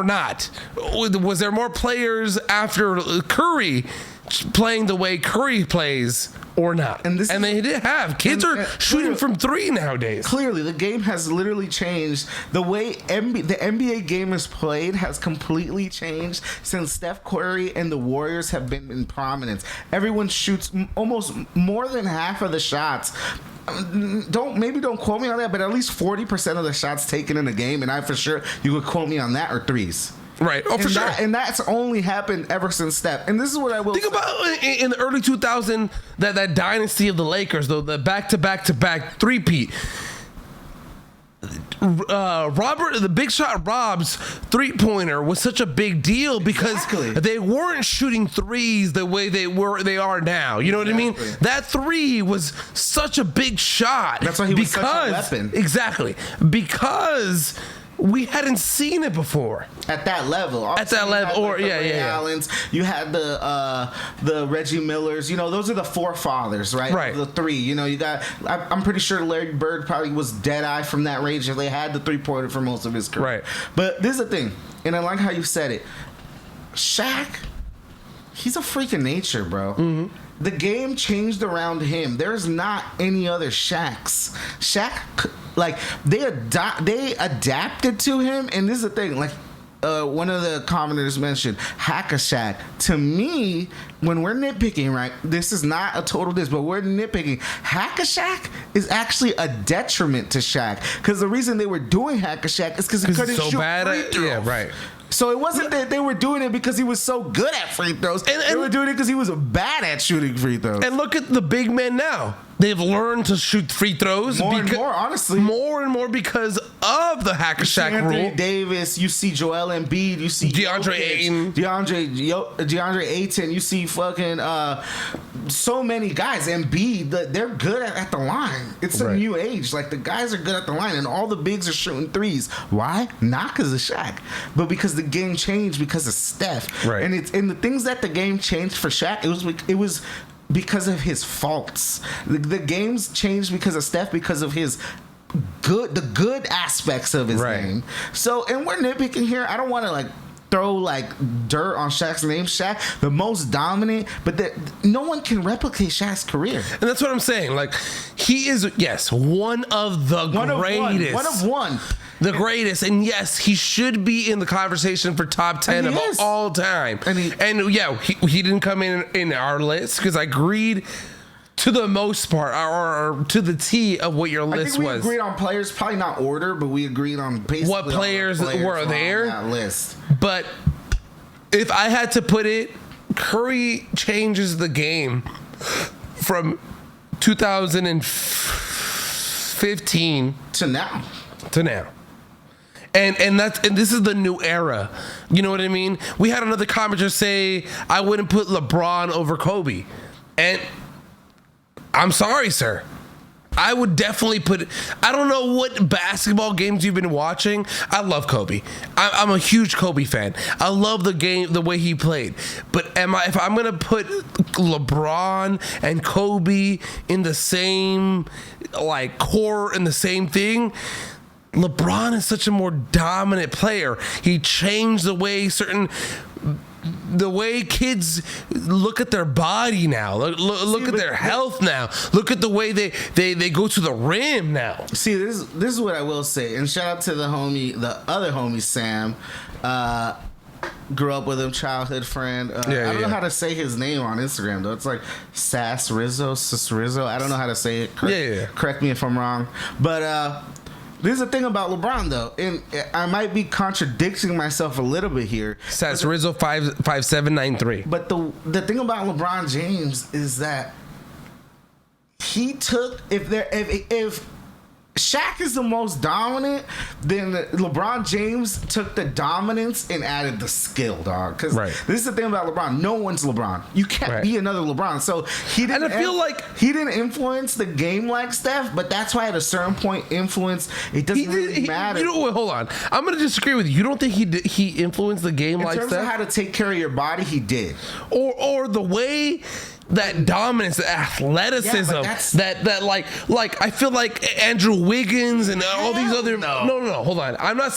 not? Was there more players after Curry playing the way Curry plays, or not? And they did have kids are shooting from 3 nowadays. Clearly, the game has literally changed. The way the NBA game is played has completely changed since Steph Curry and the Warriors have been in prominence. Everyone shoots almost more than half of the shots. Don't quote me on that, but at least 40% of the shots taken in the game, and I for sure you could quote me on that, are threes. Right. Oh, for sure. And that's only happened ever since Steph. And this is what I will think about in the early 2000s, that dynasty of the Lakers, though, the back-to-back three-peat. The Big Shot Rob's three-pointer was such a big deal because they weren't shooting threes the way they are now. You know what I mean? That 3 was such a big shot. That's why he was such a weapon. Exactly. Because we hadn't seen it before at that level. Allens, you had the Reggie Millers. You know, those are the forefathers, right? Right. The 3. You know, you got. I'm pretty sure Larry Bird probably was dead eye from that range if they had the 3-pointer for most of his career. Right. But this is the thing, and I like how you said it. Shaq, he's a freak of nature, bro. Mm-hmm. The game changed around him. There's not any other Shaqs. Shaq, like they adapted to him, and this is the thing. Like one of the commenters mentioned Hack-a-Shaq. To me, when we're nitpicking, right, this is not a total diss, but we're nitpicking. Hack-a-Shaq is actually a detriment to Shaq, because the reason they were doing Hack-a-Shaq is because he couldn't shoot free throws. Yeah, right. So it wasn't that they were doing it because he was so good at free throws. They were doing it because he was bad at shooting free throws. And look at the big men now. They've learned to shoot free throws. More and more, honestly. More and more because of the Hack-a-Shaq rule. Anthony Davis, you see Joel Embiid, you see DeAndre Ayton. DeAndre Ayton, you see fucking so many guys. Embiid, they're good at the line. It's a new age. Like, the guys are good at the line, and all the bigs are shooting threes. Why? Not because of Shaq, but because the game changed because of Steph. Right. And the things that the game changed for Shaq, it was because of his faults. The games changed because of Steph, because of his the good aspects of his game. So, and we're nitpicking here. I don't want to like throw like dirt on Shaq's name. Shaq, the most dominant, but no one can replicate Shaq's career. And that's what I'm saying. Like, he is, yes, one of the greatest. One of one. The greatest, and yes, he should be in the conversation for top 10 of all time. And yeah, he didn't come in our list because I agreed to the most part, or to the T of what your list was. I think we agreed on players, probably not order, but we agreed on basically what players were there on that list. But if I had to put it, Curry changes the game from 2015 to now. And this is the new era. You know what I mean? We had another commenter say I wouldn't put LeBron over Kobe. And I'm sorry, sir. I would definitely put. I don't know what basketball games you've been watching. I love Kobe. I'm a huge Kobe fan. I love the game, the way he played. But if I'm gonna put LeBron and Kobe in the same like core in the same thing, LeBron is such a more dominant player. He changed the way kids look at their body now. Look at their health now. Look at the way they go to the rim now. See, this is what I will say. And shout out to the other homie Sam. Grew up with him, childhood friend. I don't know how to say his name on Instagram though. It's like Sis Rizzo. I don't know how to say it. Correct me if I'm wrong. But this is the thing about LeBron, though, and I might be contradicting myself a little bit here. Says Rizzo 5'7", 9'3". But the thing about LeBron James is that he took if Shaq is the most dominant, then LeBron James took the dominance and added the skill, dog. Because this is the thing about LeBron. No one's LeBron. You can't be another LeBron. So he didn't. And I feel like he didn't influence the game like Steph, but that's why at a certain point, influence it doesn't really matter. Hold on. I'm gonna disagree with you. You don't think he influenced the game like Steph? In terms of how to take care of your body, he did. Or the way. That dominance, the athleticism, that like I feel like Andrew Wiggins and all these other no, hold on. I'm not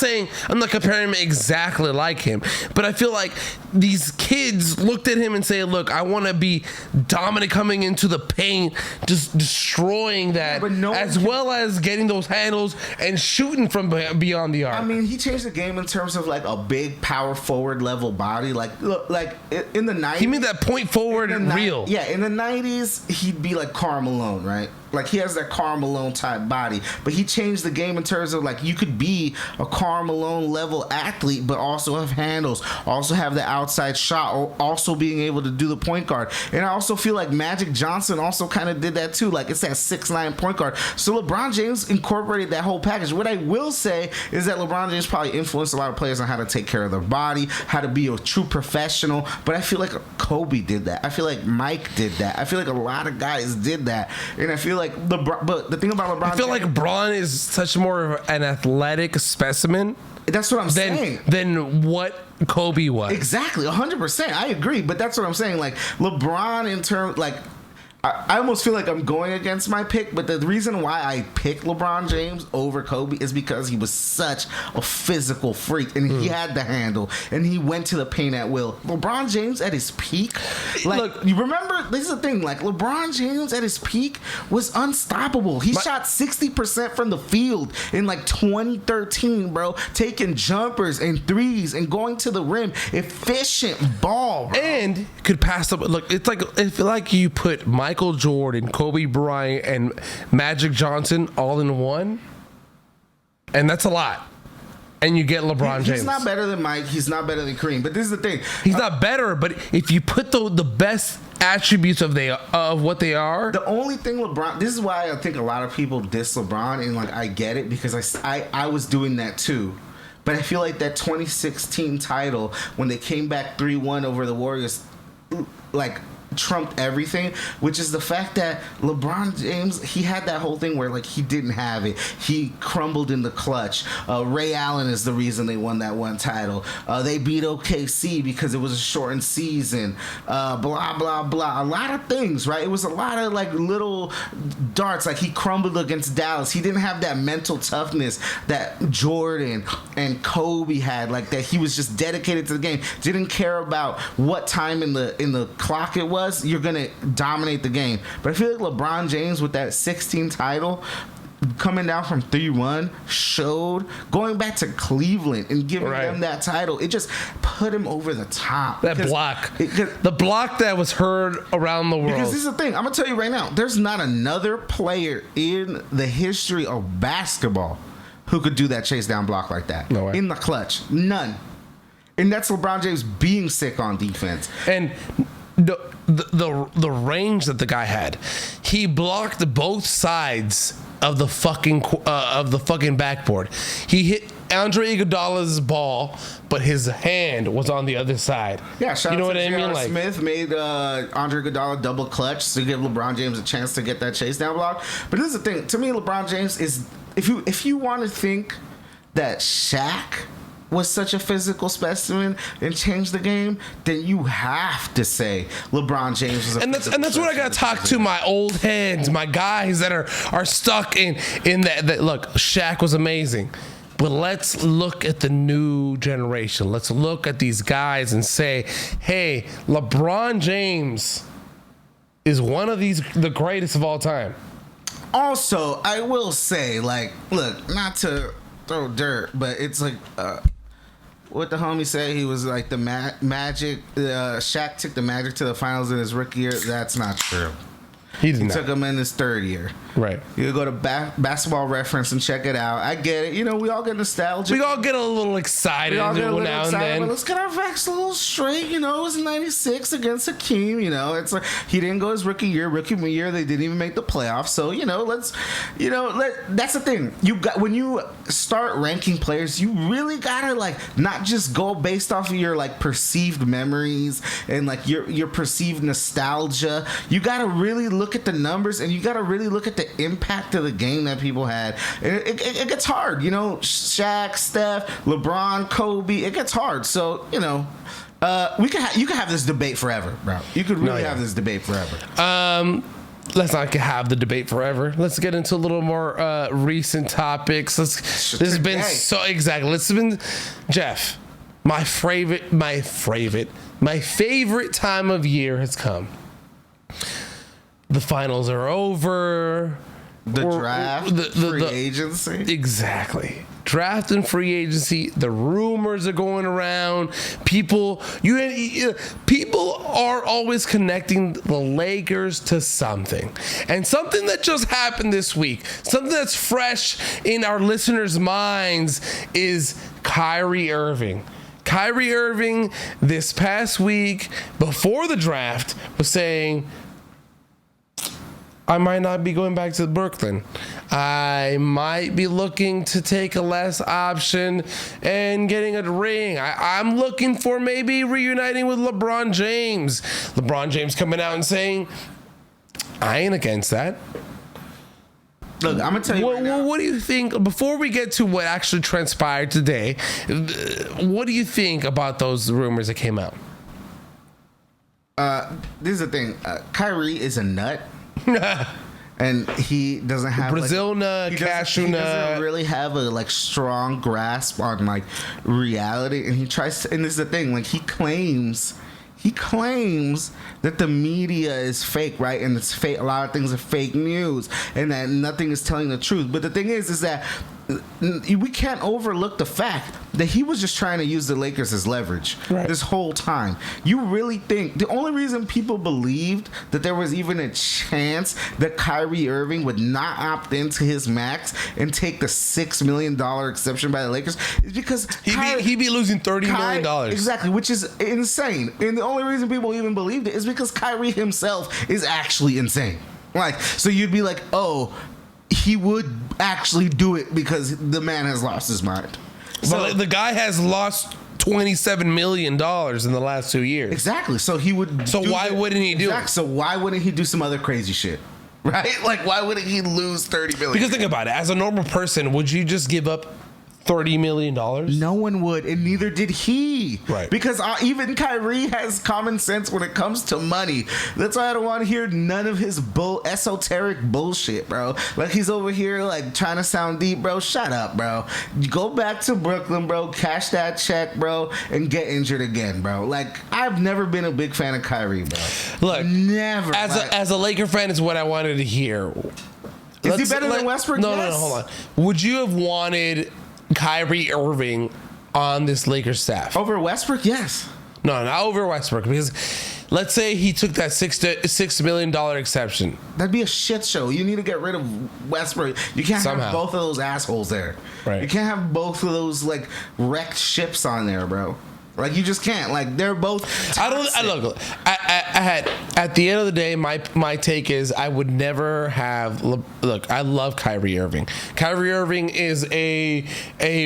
comparing him exactly like him, but I feel like these kids looked at him and say, look, I want to be dominant coming into the paint, just destroying that, as well as getting those handles and shooting from beyond the arc. I mean, he changed the game in terms of like a big power forward level body, like in the 90s. He made that point forward real. Yeah, in the 90s, he'd be like Karl Malone, right? Like, he has that Karl Malone type body. But he changed the game in terms of, like, you could be a Karl Malone level athlete, but also have handles, also have the outside shot, or also being able to do the point guard. And I also feel like Magic Johnson also kind of did that, too. Like, it's that 6'9" point guard. So LeBron James incorporated that whole package. What I will say is that LeBron James probably influenced a lot of players on how to take care of their body, how to be a true professional. But I feel like Kobe did that. I feel like Mike did that. I feel like a lot of guys did that. And I feel like but the thing about LeBron, I feel like LeBron is such more of an athletic specimen. That's what I'm saying. Than what Kobe was. Exactly, 100%. I agree, but that's what I'm saying. Like LeBron, in terms, like I almost feel like I'm going against my pick, but the reason why I picked LeBron James over Kobe is because he was such a physical freak, and he had the handle, and he went to the paint at will. LeBron James at his peak, like, look, you remember, this is the thing, like, LeBron James at his peak was unstoppable. He shot 60% from the field in like 2013, bro, taking jumpers and threes and going to the rim. Efficient ball, bro. And could pass the look. It's like you put Michael Jordan, Kobe Bryant, and Magic Johnson all in one, and that's a lot. And you get LeBron James. He's not better than Mike. He's not better than Kareem. But this is the thing. He's not better, but if you put the best attributes of what they are. The only thing LeBron, this is why I think a lot of people diss LeBron, and like I get it, because I was doing that too. But I feel like that 2016 title, when they came back 3-1 over the Warriors, like, trumped everything, which is the fact that LeBron James, he had that whole thing where, like, he didn't have it. He crumbled in the clutch. Ray Allen is the reason they won that one title. They beat OKC because it was a shortened season. Blah, blah, blah. A lot of things, right? It was a lot of, like, little darts. Like, he crumbled against Dallas. He didn't have that mental toughness that Jordan and Kobe had, like, that he was just dedicated to the game. Didn't care about what time in the clock it was. You're gonna dominate the game. But I feel like LeBron James with that 16 title, coming down from 3-1, showed, going back to Cleveland and giving them that title, it just put him over the top. That block. The block that was heard around the world. Because this is the thing, I'm going to tell you right now, there's not another player in the history of basketball who could do that chase down block like that. No way. In the clutch. None. And that's LeBron James being sick on defense. And the range that the guy had, he blocked both sides of the fucking backboard. He hit Andre Iguodala's ball, but his hand was on the other side. Yeah, shout you know out what to I mean? Like, Smith made Andre Iguodala double clutch to give LeBron James a chance to get that chase down block. But this is the thing. To me, LeBron James is, if you want to think that Shaq was such a physical specimen and changed the game, then you have to say LeBron James was a and that's what I gotta talk to my old heads, my guys that are stuck in that. Look, Shaq was amazing, but let's look at the new generation. Let's look at these guys and say, hey, LeBron James is one of the greatest of all time. Also, I will say, like, look, not to throw dirt, but it's like what the homie say, he was like the Magic. Shaq took the Magic to the finals in his rookie year. That's not true. He took him in his third year. Right. You go to Basketball Reference and check it out. I get it. You know, we all get nostalgic. We all get a little excited now and then. But let's get our facts a little straight. You know, it was 96 against Hakeem. You know, it's like he didn't go his rookie year. Rookie year, they didn't even make the playoffs. So, that's the thing. When you start ranking players, you really gotta, like, not just go based off of your, like, perceived memories and, like, your perceived nostalgia. You gotta really look at the numbers, and you got to really look at the impact of the game that people had. It gets hard, you know. Shaq, Steph, LeBron, Kobe. It gets hard. So, you know, you can have this debate forever, bro. You could really have this debate forever. Let's not have the debate forever. Let's get into a little more recent topics. This has been so exactly. This has been Jeff. My favorite time of year has come. The finals are over. The draft, free agency. Exactly. Draft and free agency. The rumors are going around. People are always connecting the Lakers to something. And something that just happened this week, something that's fresh in our listeners' minds, is Kyrie Irving. Kyrie Irving this past week before the draft was saying, I might not be going back to Brooklyn. I might be looking to take a less option and getting a ring. I'm looking for maybe reuniting with LeBron James. LeBron James coming out and saying, I ain't against that. Look, I'm going to tell you right now. What do you think, before we get to what actually transpired today, what do you think about those rumors that came out? this is the thing. Kyrie is a nut. And he doesn't have Brazil nut, cashew he nut. doesn't really have a like strong grasp on like reality, and he tries to. And this is the thing, like he claims that the media is fake, right? And it's fake. A lot of things are fake news, and that nothing is telling the truth. But the thing is that we can't overlook the fact that he was just trying to use the Lakers as leverage this whole time. You really think the only reason people believed that there was even a chance that Kyrie Irving would not opt into his max and take the $6 million exception by the Lakers is because he'd be losing $30 million. Exactly, which is insane. And the only reason people even believed it is because Kyrie himself is actually insane. Like, so you'd be like, oh, he would actually do it because the man has lost his mind. But the guy has lost $27 million in the last 2 years. Exactly. So he would. So why wouldn't he do it? So why wouldn't he do some other crazy shit? Right? Like, why wouldn't he lose $30 million? Because think about it. As a normal person, would you just give up $30 million? No one would, and neither did he. Right. Because even Kyrie has common sense when it comes to money. That's why I don't want to hear none of his esoteric bullshit, bro. Like, he's over here, like, trying to sound deep, bro. Shut up, bro. Go back to Brooklyn, bro. Cash that check, bro, and get injured again, bro. Like, I've never been a big fan of Kyrie, bro. Look, never. As a Laker fan, is what I wanted to hear. Is he better than Westbrook? No, hold on. Would you have wanted Kyrie Irving on this Lakers staff over Westbrook? Yes. No, not over Westbrook, because let's say he took that $6 million exception. That'd be a shit show. You need to get rid of Westbrook. You can't have both of those assholes there. Right. You can't have both of those like wrecked ships on there, bro. Like, you just can't. Like, they're both toxic. Look. At the end of the day, my take is I would never have. Look, I love Kyrie Irving. Kyrie Irving is a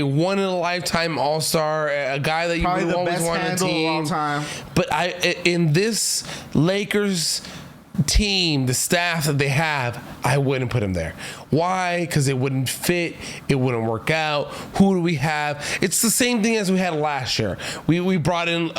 one in a lifetime All-Star, a guy that you would always want on the team. Of all time. But in this Lakers team, the staff that they have, I wouldn't put him there. Why? Because it wouldn't fit. It wouldn't work out. Who do we have? It's the same thing as we had last year. We brought in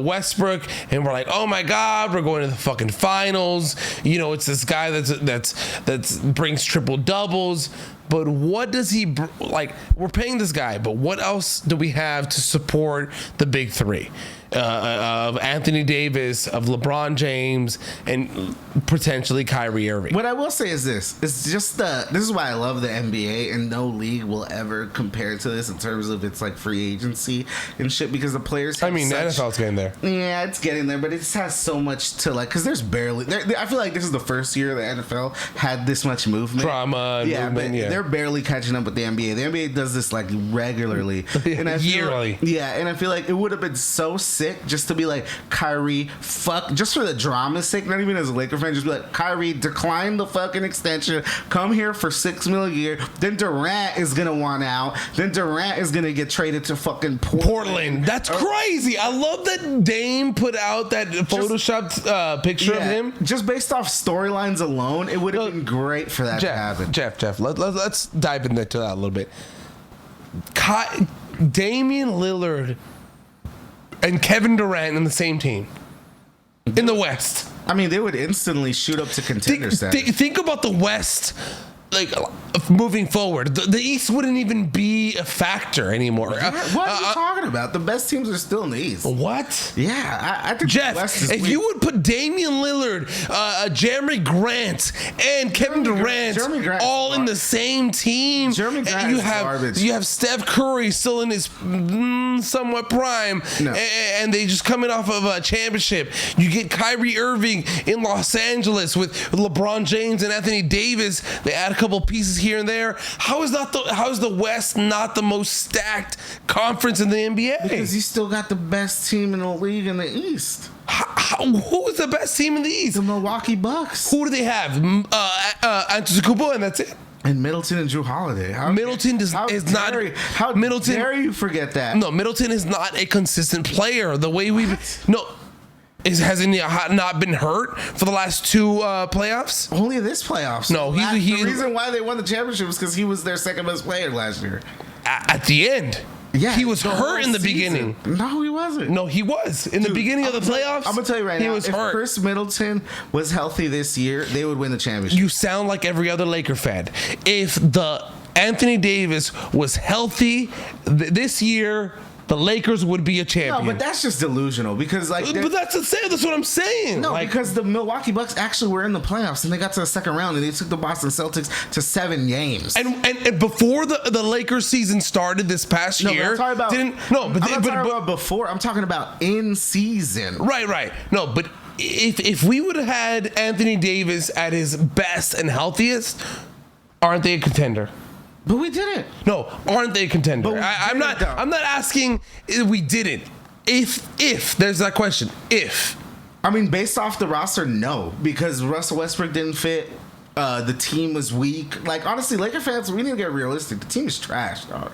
Westbrook, and we're like, oh my God, we're going to the fucking finals. You know, it's this guy that's brings triple doubles. But what does he like? We're paying this guy, but what else do we have to support the big three? Of Anthony Davis, of LeBron James, and potentially Kyrie Irving. What I will say is this: it's just this is why I love the NBA, and no league will ever compare to this in terms of its like free agency and shit. Because the players, the NFL's getting there. Yeah, it's getting there, but it just has so much to like. Because there's barely. I feel like this is the first year the NFL had this much movement, drama, movement, but they're barely catching up with the NBA. The NBA does this like regularly, and yearly. And I feel like it would have been so sick just to be like, Kyrie, fuck, just for the drama's sake, not even as a Laker fan, just be like, Kyrie, decline the fucking extension, come here for $6 million a year. Then Durant is gonna want out. Then Durant is gonna get traded to fucking Portland. That's crazy. I love that Dame put out that photoshopped picture of him. Just based off storylines alone, it would have been great for that to happen. Jeff, let's dive into that a little bit. Damian Lillard and Kevin Durant in the same team in the West. I mean, they would instantly shoot up to contender status. Think about the West, like moving forward. The East wouldn't even be a factor anymore. What are you talking about? The best teams are still in the East. What? Yeah, I think Jeff, the West is if you would put Damian Lillard, Jeremy Grant, and Kevin Durant all in the same team, Jeremy Grant is garbage. You have Steph Curry still in his somewhat prime, and they just coming off of a championship. You get Kyrie Irving in Los Angeles with LeBron James and Anthony Davis. They add a couple pieces here and there. How is the West not the most stacked conference in the NBA? Because you still got the best team in the league in the East. Who is the best team in the East? The Milwaukee Bucks. Who do they have? Antetokounmpo, and that's it. And Middleton and Drew Holiday. How dare you forget that? No, Middleton is not a consistent player. The way has he not been hurt for the last two playoffs? Only this playoffs. No, the reason why they won the championship was because he was their second best player last year. At the end. Yeah, he was the hurt whole in the season. beginning. No, he wasn't. No, he was in the beginning of the playoffs. I'm gonna tell you right he now. was If hurt. Chris Middleton was healthy this year, they would win the championship. You sound like every other Laker fan. If the Anthony Davis was healthy this year, the Lakers would be a champion. No, but that's just delusional because like. But that's what I'm saying. No, like, because the Milwaukee Bucks actually were in the playoffs and they got to the second round and they took the Boston Celtics to 7 games. And before the Lakers season started this past year, I'm talking about before. I'm talking about in season. Right. No, but if we would have had Anthony Davis at his best and healthiest, aren't they a contender? But we didn't. No, aren't they a contender? I'm not asking if we didn't. If there's that question. If. I mean, based off the roster, no, because Russell Westbrook didn't fit. The team was weak. Like, honestly, Laker fans, we need to get realistic. The team is trash, dog.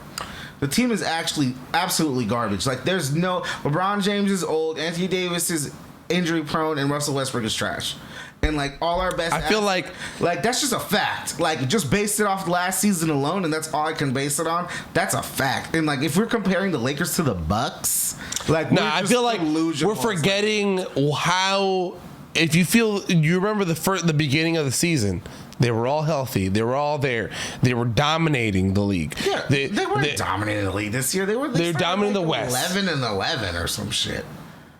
The team is actually absolutely garbage. Like, there's no... LeBron James is old, Anthony Davis is injury prone, and Russell Westbrook is trash. And, like, all our best... I feel like... Like, that's just a fact. Like, just based it off last season alone, and that's all I can base it on, that's a fact. And, like, if we're comparing the Lakers to the Bucks, like... Nah, I feel like we're forgetting how... If you remember the beginning of the season, they were all healthy. They were all there. They were dominating the league. Yeah, they weren't dominating the league this year. They were dominating the West. 11-11 or some shit.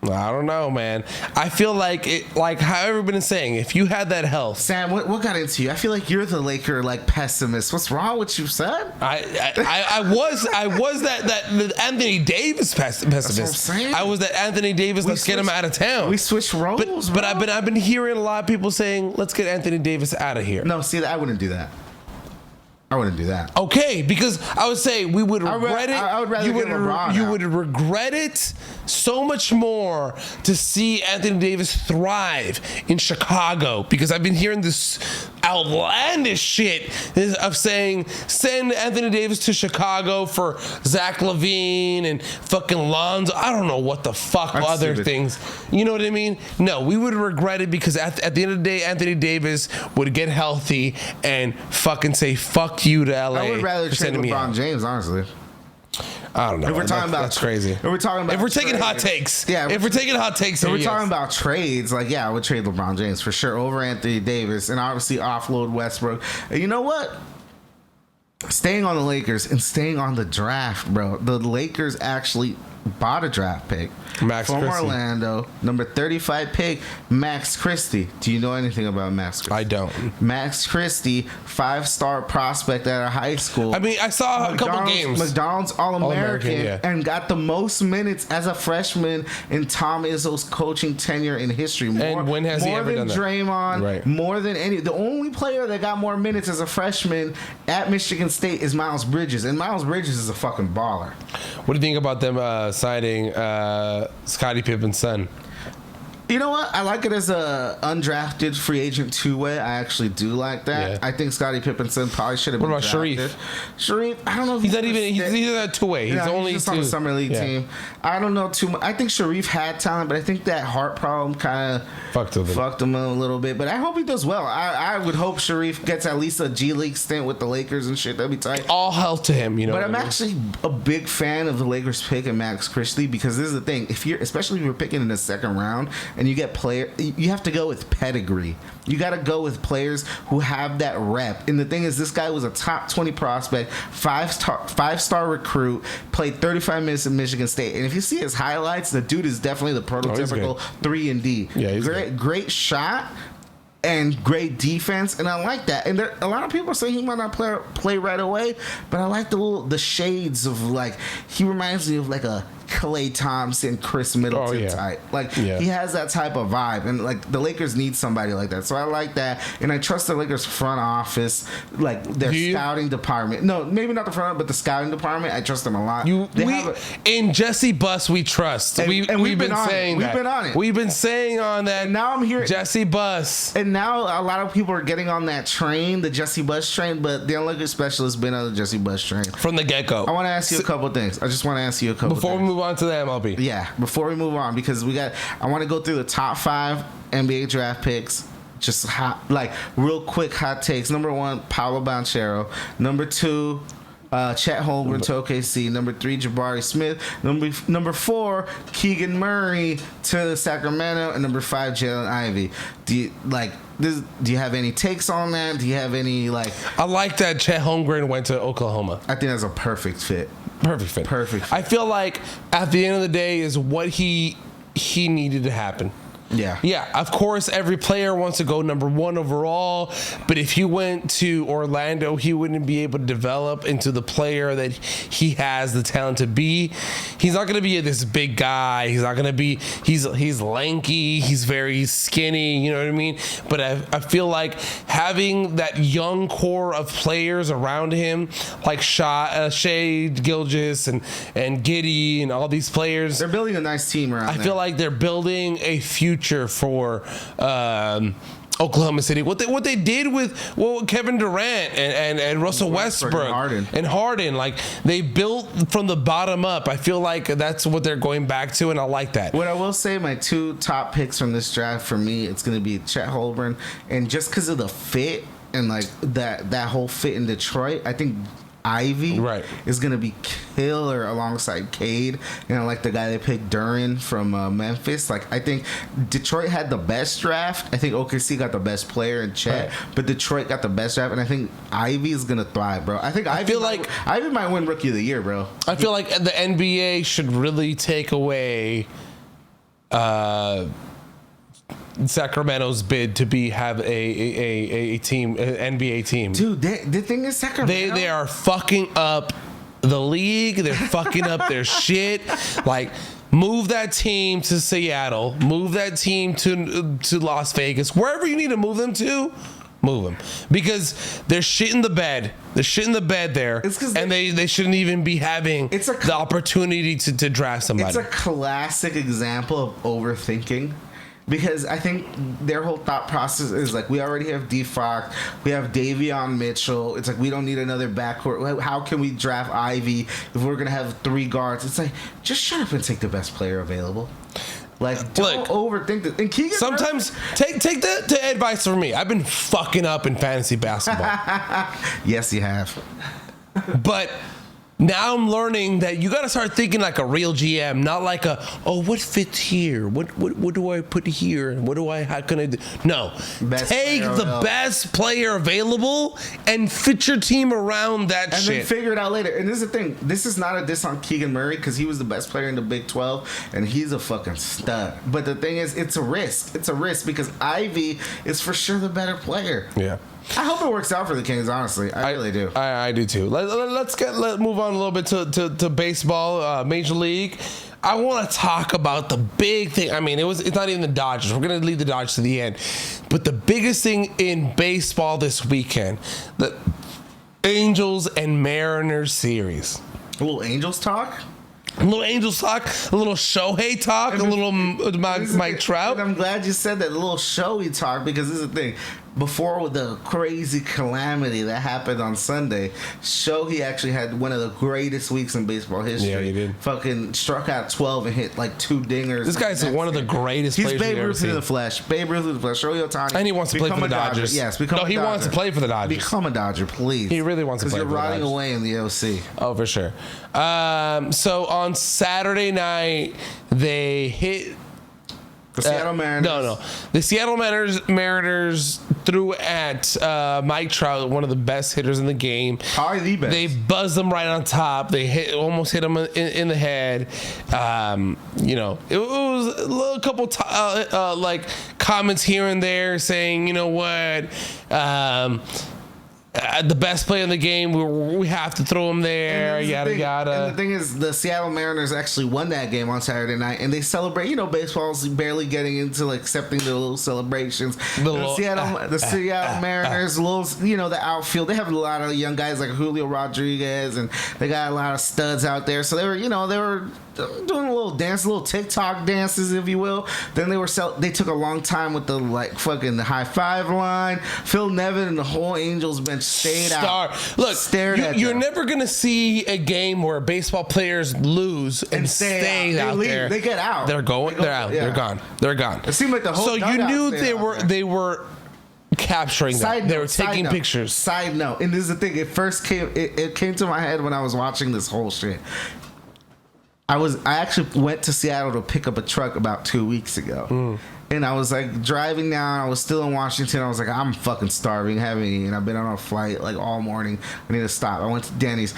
I don't know, man. I feel like how everyone been saying, if you had that health. Sam, what got into you? I feel like you're the Laker pessimist. What's wrong with you, son? I was that Anthony Davis pessimist. That's what I'm saying. I was that Anthony Davis. Let's get him out of town. We switched roles, but I've been hearing a lot of people saying, let's get Anthony Davis out of here. No, see, I wouldn't do that. I wouldn't do that. Okay, because I would say we would regret it. I would rather get LeBron You out. would regret it so much more to see Anthony Davis thrive in Chicago, because I've been hearing this outlandish shit of saying send Anthony Davis to Chicago for Zach LaVine and fucking Lonzo. I don't know what the fuck That's other stupid. things. You know what I mean? No, we would regret it because at the end of the day, Anthony Davis would get healthy and fucking say fuck you to LA. I would rather trade LeBron James, honestly. I don't know. If we're talking about that's crazy. If we're talking about if we're taking hot takes, yeah. If we're taking hot takes, if we're talking about trades, like I would trade LeBron James for sure over Anthony Davis, and obviously offload Westbrook. And you know what? Staying on the Lakers and staying on the draft, bro. The Lakers actually bought a draft pick Max from Christie. Orlando, number 35 pick, Max Christie. Do you know anything about Max Christie? I don't. Max Christie, 5-star prospect out of high school. I mean, I saw a couple games. McDonald's All-American, yeah. and got the most minutes as a freshman in Tom Izzo's coaching tenure in history. And when has he ever done that? More than Draymond, Right. more than any. The only player that got more minutes as a freshman at Michigan State is Miles Bridges, and Miles Bridges is a fucking baller. What do you think about them signing Scottie Pippen's son? You know what? I like it as a undrafted free agent two-way. I actually do like that. Yeah. I think Scottie Pippenson probably should have been What about drafted. Sharif, I don't know if He's not even. He's either a two-way. He's only just on the summer league team. I don't know too much. I think Sharif had talent, but I think that heart problem kind of fucked him a little bit. But I hope he does well. I would hope Sharif gets at least a G League stint with the Lakers and shit. That'd be tight. All health to him, you know. But I'm actually a big fan of the Lakers picking Max Christie, because this is the thing. Especially if you're picking in the second round and you get you have to go with pedigree. You got to go with players who have that rep. And the thing is, this guy was a top 20 prospect, five-star recruit, played 35 minutes at Michigan State. And if you see his highlights, the dude is definitely the prototypical 3-and-D. Yeah, he's great shot and great defense, and I like that. And a lot of people are saying he might not play right away, but I like the shades of, like, he reminds me of like a Klay Thompson, Chris Middleton type. Like, he has that type of vibe, and like the Lakers need somebody like that. So I like that, and I trust the Lakers front office, like their scouting department. No, maybe not the front, but the scouting department. I trust them a lot. In Jesse Buss, we trust. And we've been saying that. We've been on it. We've been saying on that. And now I'm hearing Jesse Buss. And now a lot of people are getting on that train, the Jesse Buss train. But the analytics specialist been on the Jesse Buss train from the get-go. I want to ask you a couple things. I just want to ask you a couple before things. we move on to the MLB. Yeah, before we move on, because I want to go through the top 5 NBA draft picks. Just real quick hot takes. Number 1, Paolo Banchero. Number 2, Chet Holmgren to OKC. Number 3, Jabari Smith. Number 4, Keegan Murray to Sacramento. And number 5, Jalen Ivey. Do you have any takes on that? Do you have any like? I like that Chet Holmgren went to Oklahoma. I think that's a perfect fit. Perfect fit. I feel like at the end of the day is what he needed to happen. Yeah, of course, every player wants to go number 1 overall, but if he went to Orlando, he wouldn't be able to develop into the player that he has the talent to be. He's not going to be this big guy. He's not going to be, he's lanky, he's very skinny, you know what I mean? But I feel like having that young core of players around him, like Shai Gilgeous and Giddey and all these players. They're building a nice team around I feel like they're building a future for Oklahoma City. What they did with Kevin Durant and Russell Westbrook and Harden, like they built from the bottom up. I feel like that's what they're going back to, and I like that. What I will say, my 2 top picks from this draft for me, it's going to be Chet Holmgren, and just because of the fit and like that whole fit in Detroit, I think Ivy is going to be killer alongside Cade. And I like the guy they picked, Duran from Memphis. Like, I think Detroit had the best draft. I think OKC got the best player in Chet, but Detroit got the best draft. And I think Ivy is going to thrive, bro. I think Ivy might win Rookie of the Year, bro. I feel like the NBA should really take away Sacramento's bid to have a team, an NBA team. Dude, the thing is, Sacramento, they are fucking up the league. They're fucking up their shit. Like, move that team to Seattle. Move that team to Las Vegas. Wherever you need to move them to, move them, because they're shit in the bed. They're shit in the bed there, and they shouldn't even be having the opportunity to draft somebody. It's a classic example of overthinking. Because I think their whole thought process is like, we already have Defox, we have Davion Mitchell. It's like, we don't need another backcourt. How can we draft Ivy if we're gonna have 3 guards? It's like, just shut up and take the best player available. Like, don't overthink this. And Keegan sometimes take the advice from me. I've been fucking up in fantasy basketball. Yes, you have. But now I'm learning that you got to start thinking like a real GM, not like what fits here? What do I put here? And how can I do? No. Take the best player available and fit your team around that shit. And then figure it out later. And this is the thing. This is not a diss on Keegan Murray because he was the best player in the Big 12 and he's a fucking stud. But the thing is, it's a risk. It's a risk because Ivy is for sure the better player. Yeah. I hope it works out for the Kings, honestly. I really do. I do too. Let's move on a little bit to baseball, Major League. I want to talk about the big thing. I mean, it's not even the Dodgers. We're going to leave the Dodgers to the end. But the biggest thing in baseball this weekend, the Angels and Mariners series. A little Angels talk? A little Angels talk, a little Shohei talk, a little Mike Trout. And I'm glad you said that, a little Shohei talk, because this is the thing. Before the crazy calamity that happened on Sunday, Shohei actually had one of the greatest weeks in baseball history. Yeah, he did. Fucking struck out 12 and hit like 2 dingers. This guy's one of the greatest players. He's Babe Ruth in the flesh. Babe Ruth in the flesh. Shohei Ohtani. And he wants to play for the Dodgers. Yes, become a Dodger. He wants to play for the Dodgers. Become a Dodger, please. He really wants to play for the Dodgers. Because you're rotting away in the OC. Oh, for sure. So on Saturday night, they hit the Seattle Mariners. No. The Seattle Mariners threw at Mike Trout, one of the best hitters in the game. Probably the best. They buzzed him right on top. They almost hit him in the head. It was a couple like comments here and there saying, you know what, the best player in the game, we have to throw him there, yada yada. And the thing is, the Seattle Mariners actually won that game on Saturday night, and they celebrate. You know, baseball's barely getting into like accepting the little celebrations. The Seattle Mariners, the outfield. They have a lot of young guys like Julio Rodriguez, and they got a lot of studs out there. So they were doing a little dance, little TikTok dances, if you will. Then they took a long time with the the high five line. Phil Nevin and the whole Angels bench stayed out. Look, you're them. never gonna see a game where baseball players lose and stay out there. They get out. They're out. Yeah. They're gone. It seemed like the whole. So you knew they were capturing that. They were taking pictures. Side note, and this is the thing. It came to my head when I was watching this whole shit. I actually went to Seattle to pick up a truck about 2 weeks ago. And I was like driving down. I was still in Washington. I was like, I'm fucking starving, haven't eaten. I've been on a flight like all morning. I need to stop. I went to Denny's.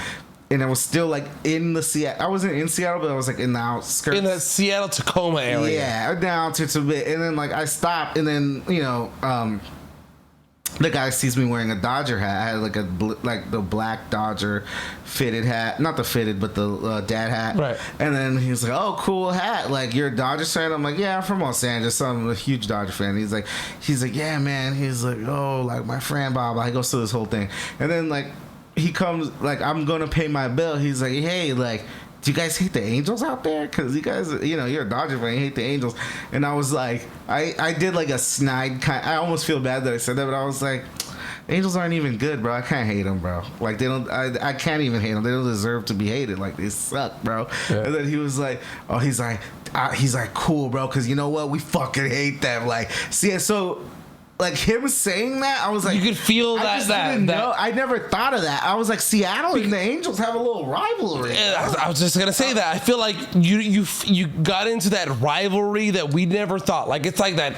And I was still like in the Seattle. I wasn't in Seattle, but I was like in the outskirts. In the Seattle Tacoma area. Yeah, down to a bit. And then like I stopped, and then the guy sees me wearing a Dodger hat. I had like the black Dodger fitted hat, not the fitted, but the dad hat. Right. And then he was like, "Oh, cool hat. Like you're a Dodger fan?" I'm like, "Yeah, I'm from Los Angeles. I'm a huge Dodger fan." He's like, "Yeah, man." He's like, "Oh, like my friend, blah blah." He goes through this whole thing, and then like he comes, like I'm gonna pay my bill. He's like, "Hey, like, do you guys hate the Angels out there? Because you guys, you're a Dodger fan, you hate the Angels." And I was like, I did like a snide kind. I almost feel bad that I said that, but I was like, Angels aren't even good, bro. I can't hate them, bro. Like they don't. I can't even hate them. They don't deserve to be hated. Like they suck, bro. Yeah. And then he was like, oh, he's like, cool, bro. Because you know what? We fucking hate them. Like, see, so. Like him saying that, I was like, you could feel that. I never thought of that. I was like, Seattle and the Angels have a little rivalry. I was just gonna say that. I feel like you got into that rivalry that we never thought. Like it's like that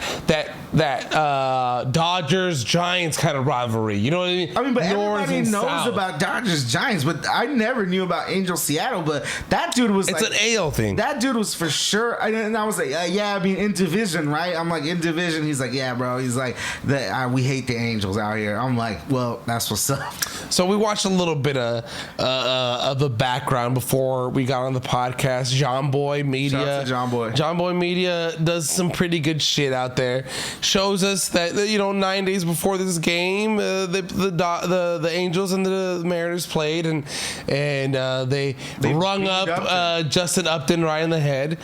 Dodgers Giants kind of rivalry. You know what I mean? I mean, but everybody knows about Dodgers Giants, but I never knew about Angels Seattle. But that dude was it's an AL thing. That dude was for sure. And I was like, yeah, I mean, in division, right? I'm like, in division. He's like, yeah, bro. He's like, we hate the Angels out here. I'm like, well, that's what's up. So we watched a little bit of the background before we got on the podcast. John Boy Media. Shout out to John Boy. John Boy Media does some pretty good shit out there. Shows us that 9 days before this game, the Angels and the Mariners played, and they rung up Justin Upton right in the head.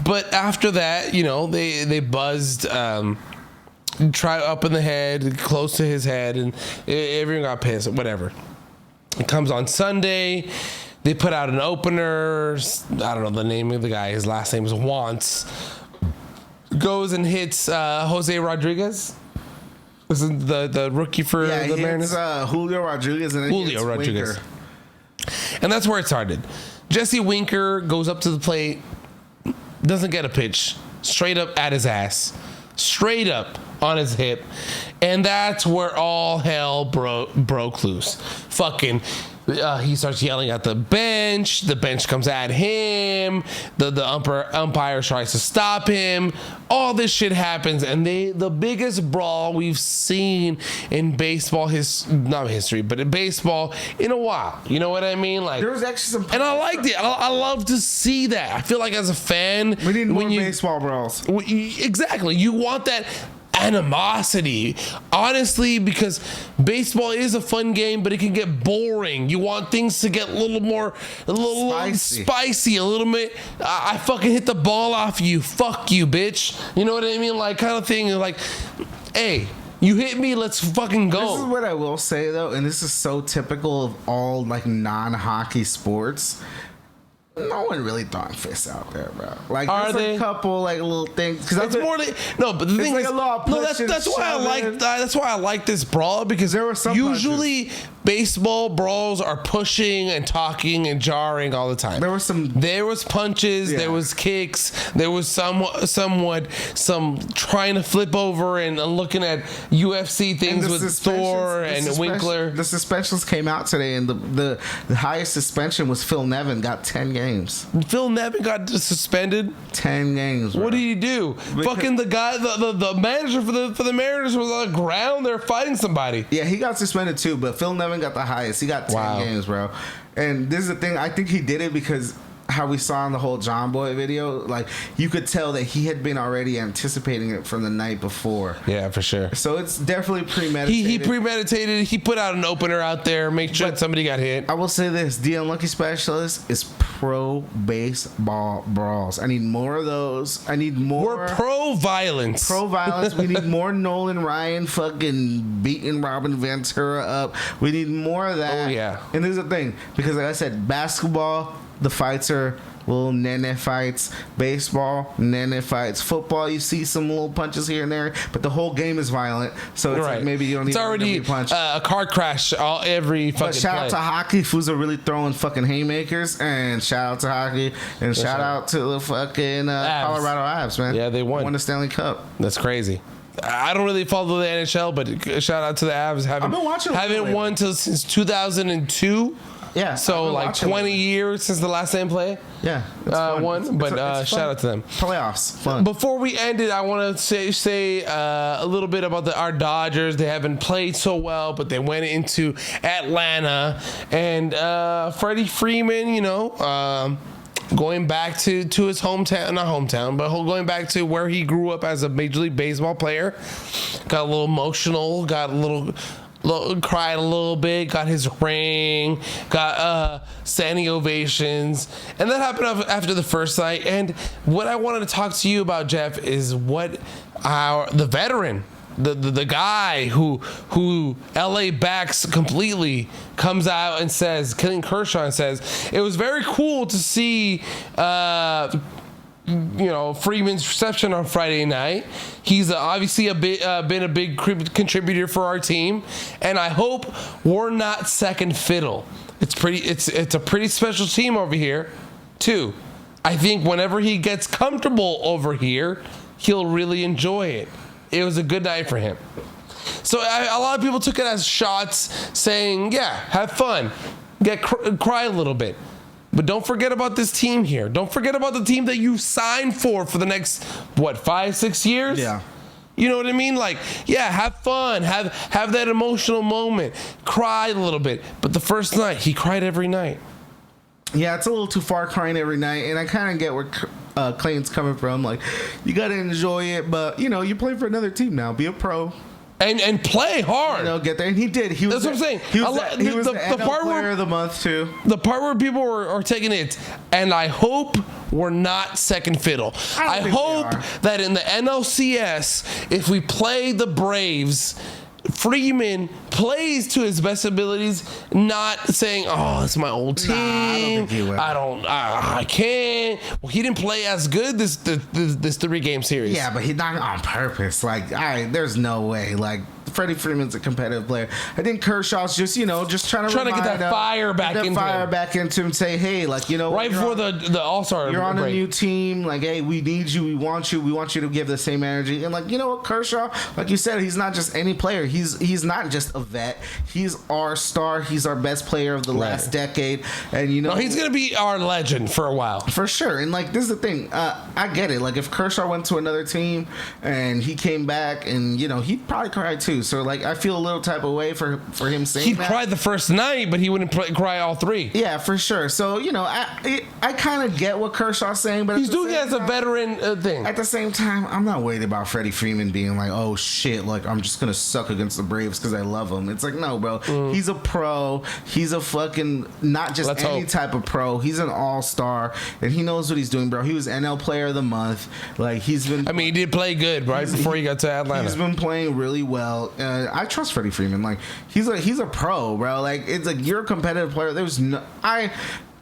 But after that, they buzzed. Try up in the head, close to his head, and everyone got pissed. Whatever. It comes on Sunday. They put out an opener. I don't know the name of the guy. His last name is Wantz. Goes and hits Jose Rodriguez. This is the rookie for the Mariners. Julio Rodriguez and then Julio Rodriguez. Winker. And that's where it started. Jesse Winker goes up to the plate, doesn't get a pitch, straight up at his ass. Straight up on his hip, and that's where all hell broke loose. Fucking, he starts yelling at the bench. The bench comes at him. The umpire tries to stop him. All this shit happens, and the biggest brawl we've seen in baseball not history, but in baseball in a while. You know what I mean? Like there was actually some, and I liked it. I love to see that. I feel like as a fan, we need more baseball brawls. Exactly, you want that animosity, honestly, because baseball is a fun game, but it can get boring. You want things to get a little spicy, a little bit. I fucking hit the ball off you. Fuck you, bitch. You know what I mean? Like kind of thing. Like, hey, you hit me. Let's fucking go. This is what I will say though, and this is so typical of all like non-hockey sports. No one really throwing fists out there, bro. Like, are there's a couple like little things because it's more like but the thing like is, a lot of no, that's why I like this brawl, because there were some usually punches. Baseball brawls are pushing and talking and jarring all the time. There was punches, there was kicks, there was some trying to flip over and looking at UFC things with Thor and Winkler. The suspensions came out today, and the highest suspension was Phil Nevin got 10 games. Phil Nevin got suspended. 10 games. Bro. What did he do? Fucking the guy, the manager for the Mariners was on the ground. They're fighting somebody. Yeah, he got suspended too, but Phil Nevin got the highest. He got 10 games, bro. And this is the thing. I think he did it because how we saw in the whole John Boy video, like you could tell that he had been already anticipating it from the night before. Yeah, for sure. So it's definitely premeditated. He premeditated. He put out an opener out there, make sure that somebody got hit. I will say this: the unlucky specialist is pro baseball brawls. I need more of those. I need more. We're pro violence. Pro violence. We need more Nolan Ryan fucking beating Robin Ventura up. We need more of that. Oh yeah. And there's the thing, because like I said, basketball. The fights are little nene fights. Baseball, nene fights. Football, you see some little punches here and there, but the whole game is violent. So it's like maybe you don't need already punch. A car crash every fucking But shout out to hockey. Fools are really throwing fucking haymakers. And shout out to hockey. And shout out to the fucking Colorado Avs, man. Yeah, they won the Stanley Cup. That's crazy. I don't really follow the NHL, but shout out to the Avs. I've been watching. Haven't won since 2002. Yeah. So like 20 years since the last time play. Yeah. Won. But shout out to them. Playoffs. Fun. Before we end it, I want to say a little bit about our Dodgers. They haven't played so well, but they went into Atlanta. And Freddie Freeman, going back to his hometown, not hometown, but going back to where he grew up as a Major League Baseball player. Got a little emotional, got a little cried a little bit, got his ring, got standing ovations, and that happened after the first night. And what I wanted to talk to you about, Jeff, is what the veteran, the guy who LA backs completely, comes out and says, Clayton Kershaw, and says it was very cool to see Freeman's reception on Friday night. He's obviously been a big contributor for our team, and I hope we're not second fiddle. It's a pretty special team over here, too. I think whenever he gets comfortable over here, he'll really enjoy it. It was a good night for him. So a lot of people took it as shots, saying, "Yeah, have fun, cry a little bit." But don't forget about this team here. Don't forget about the team that you signed for the next, 5-6 years? Yeah. You know what I mean? Like, yeah, have fun. Have that emotional moment. Cry a little bit. But the first night, he cried every night. Yeah, it's a little too far crying every night. And I kind of get where Clayton's coming from. Like, you got to enjoy it. But, you play for another team now. Be a pro. And play hard. Get there. And he did. That's what I'm saying. He was the NL Player of the Month, too. The part where people are taking it, and I hope we're not second fiddle. I hope that in the NLCS, if we play the Braves, Freeman plays to his best abilities, not saying, "Oh, it's my old team. I don't think he will. I can't." Well, he didn't play as good this 3-game series. Yeah, but he's not on purpose. Like, there's no way. Like, Freddie Freeman's a competitive player. I think Kershaw's just trying to get that fire back into him. And say, hey, right before the All-Star, you're on a new team. Like, hey, we need you. We want you. We want you to give the same energy. And you know what, Kershaw, like you said, he's not just any player. He's not just a vet. He's our star. He's our best player of the last decade. And he's gonna be our legend for a while, for sure. And this is the thing. I get it. Like, if Kershaw went to another team and he came back, and he'd probably cry too. So I feel a little type of way for him saying he'd that. cry the first night, but he wouldn't cry all 3. Yeah, for sure. So I kind of get what Kershaw's saying, but he's doing it as a veteran thing. At the same time, I'm not worried about Freddie Freeman being like, "Oh shit, I'm just gonna suck against the Braves because I love him." It's like, no, bro. He's a pro. He's a fucking not just any type of pro. He's an all-star, and he knows what he's doing, bro. He was NL Player of the Month. He's been. I mean, he did play good before he got to Atlanta. He's been playing really well. I trust Freddie Freeman. He's a pro, bro. It's you're a competitive player. There's no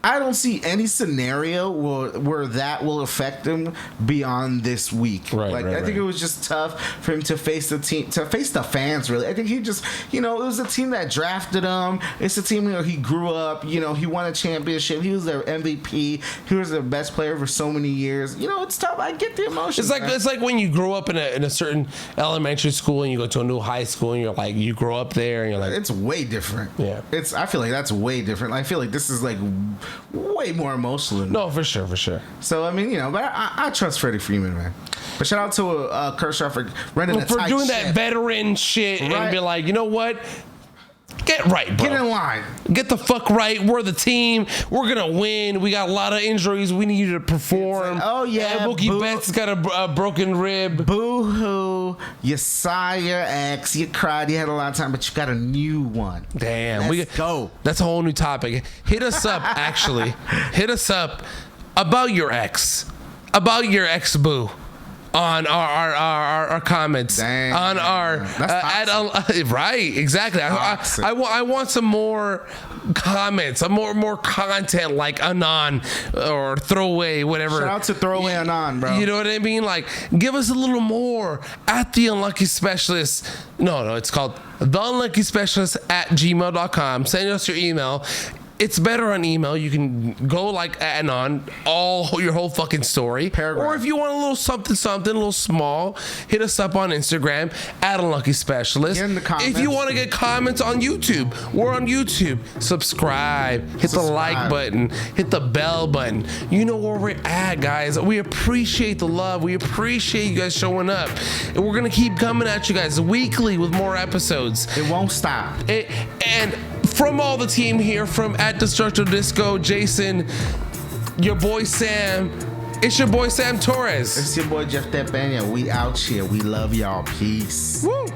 I don't see any scenario where that will affect him beyond this week. I think it was just tough for him to face the team, to face the fans, really. I think he just, it was a team that drafted him. It's a team where he grew up. He won a championship. He was their MVP. He was their best player for so many years. It's tough. I get the emotion. It's like when you grow up in a certain elementary school and you go to a new high school and you're like, you grow up there and you're like, it's way different. Yeah. I feel like that's way different. I feel like this is way more emotional. No, for sure. So but I trust Freddie Freeman, man. But shout out to Kershaw for running doing that veteran shit and be like, you know what? Get right, bro. Get in line. Get the fuck right. We're the team. We're gonna win. We got a lot of injuries. We need you to perform. Oh yeah, Mookie Betts got a broken rib. Boo hoo! You saw your ex. You cried. You had a lot of time, but you got a new one. Damn. Let's go. That's a whole new topic. Hit us up. Actually, hit us up about your ex. About your ex boo. on our comments. Dang. On our right, exactly. I want some more comments, some more content like Anon or Throwaway, whatever. Shout out to Throwaway Anon, bro. You know what I mean? Like, give us a little more at the Unlucky Specialist. No, it's called the Unlucky Specialist at gmail.com. Send us your email. It's better on email. You can go like Anon, your whole fucking story. Paragraph. Or if you want a little something, a little small, hit us up on Instagram at Unlucky Specialist. Get in the comments. If you want to get comments on YouTube, we're on YouTube. Subscribe. Hit the like button. Hit the bell button. You know where we're at, guys. We appreciate the love. We appreciate you guys showing up. And we're going to keep coming at you guys weekly with more episodes. It won't stop. And from all the team here, from at Destructive Disco, Jason, your boy Sam, it's your boy Sam Torres. It's your boy Jeff Tepenya. We out here. We love y'all. Peace. Woo!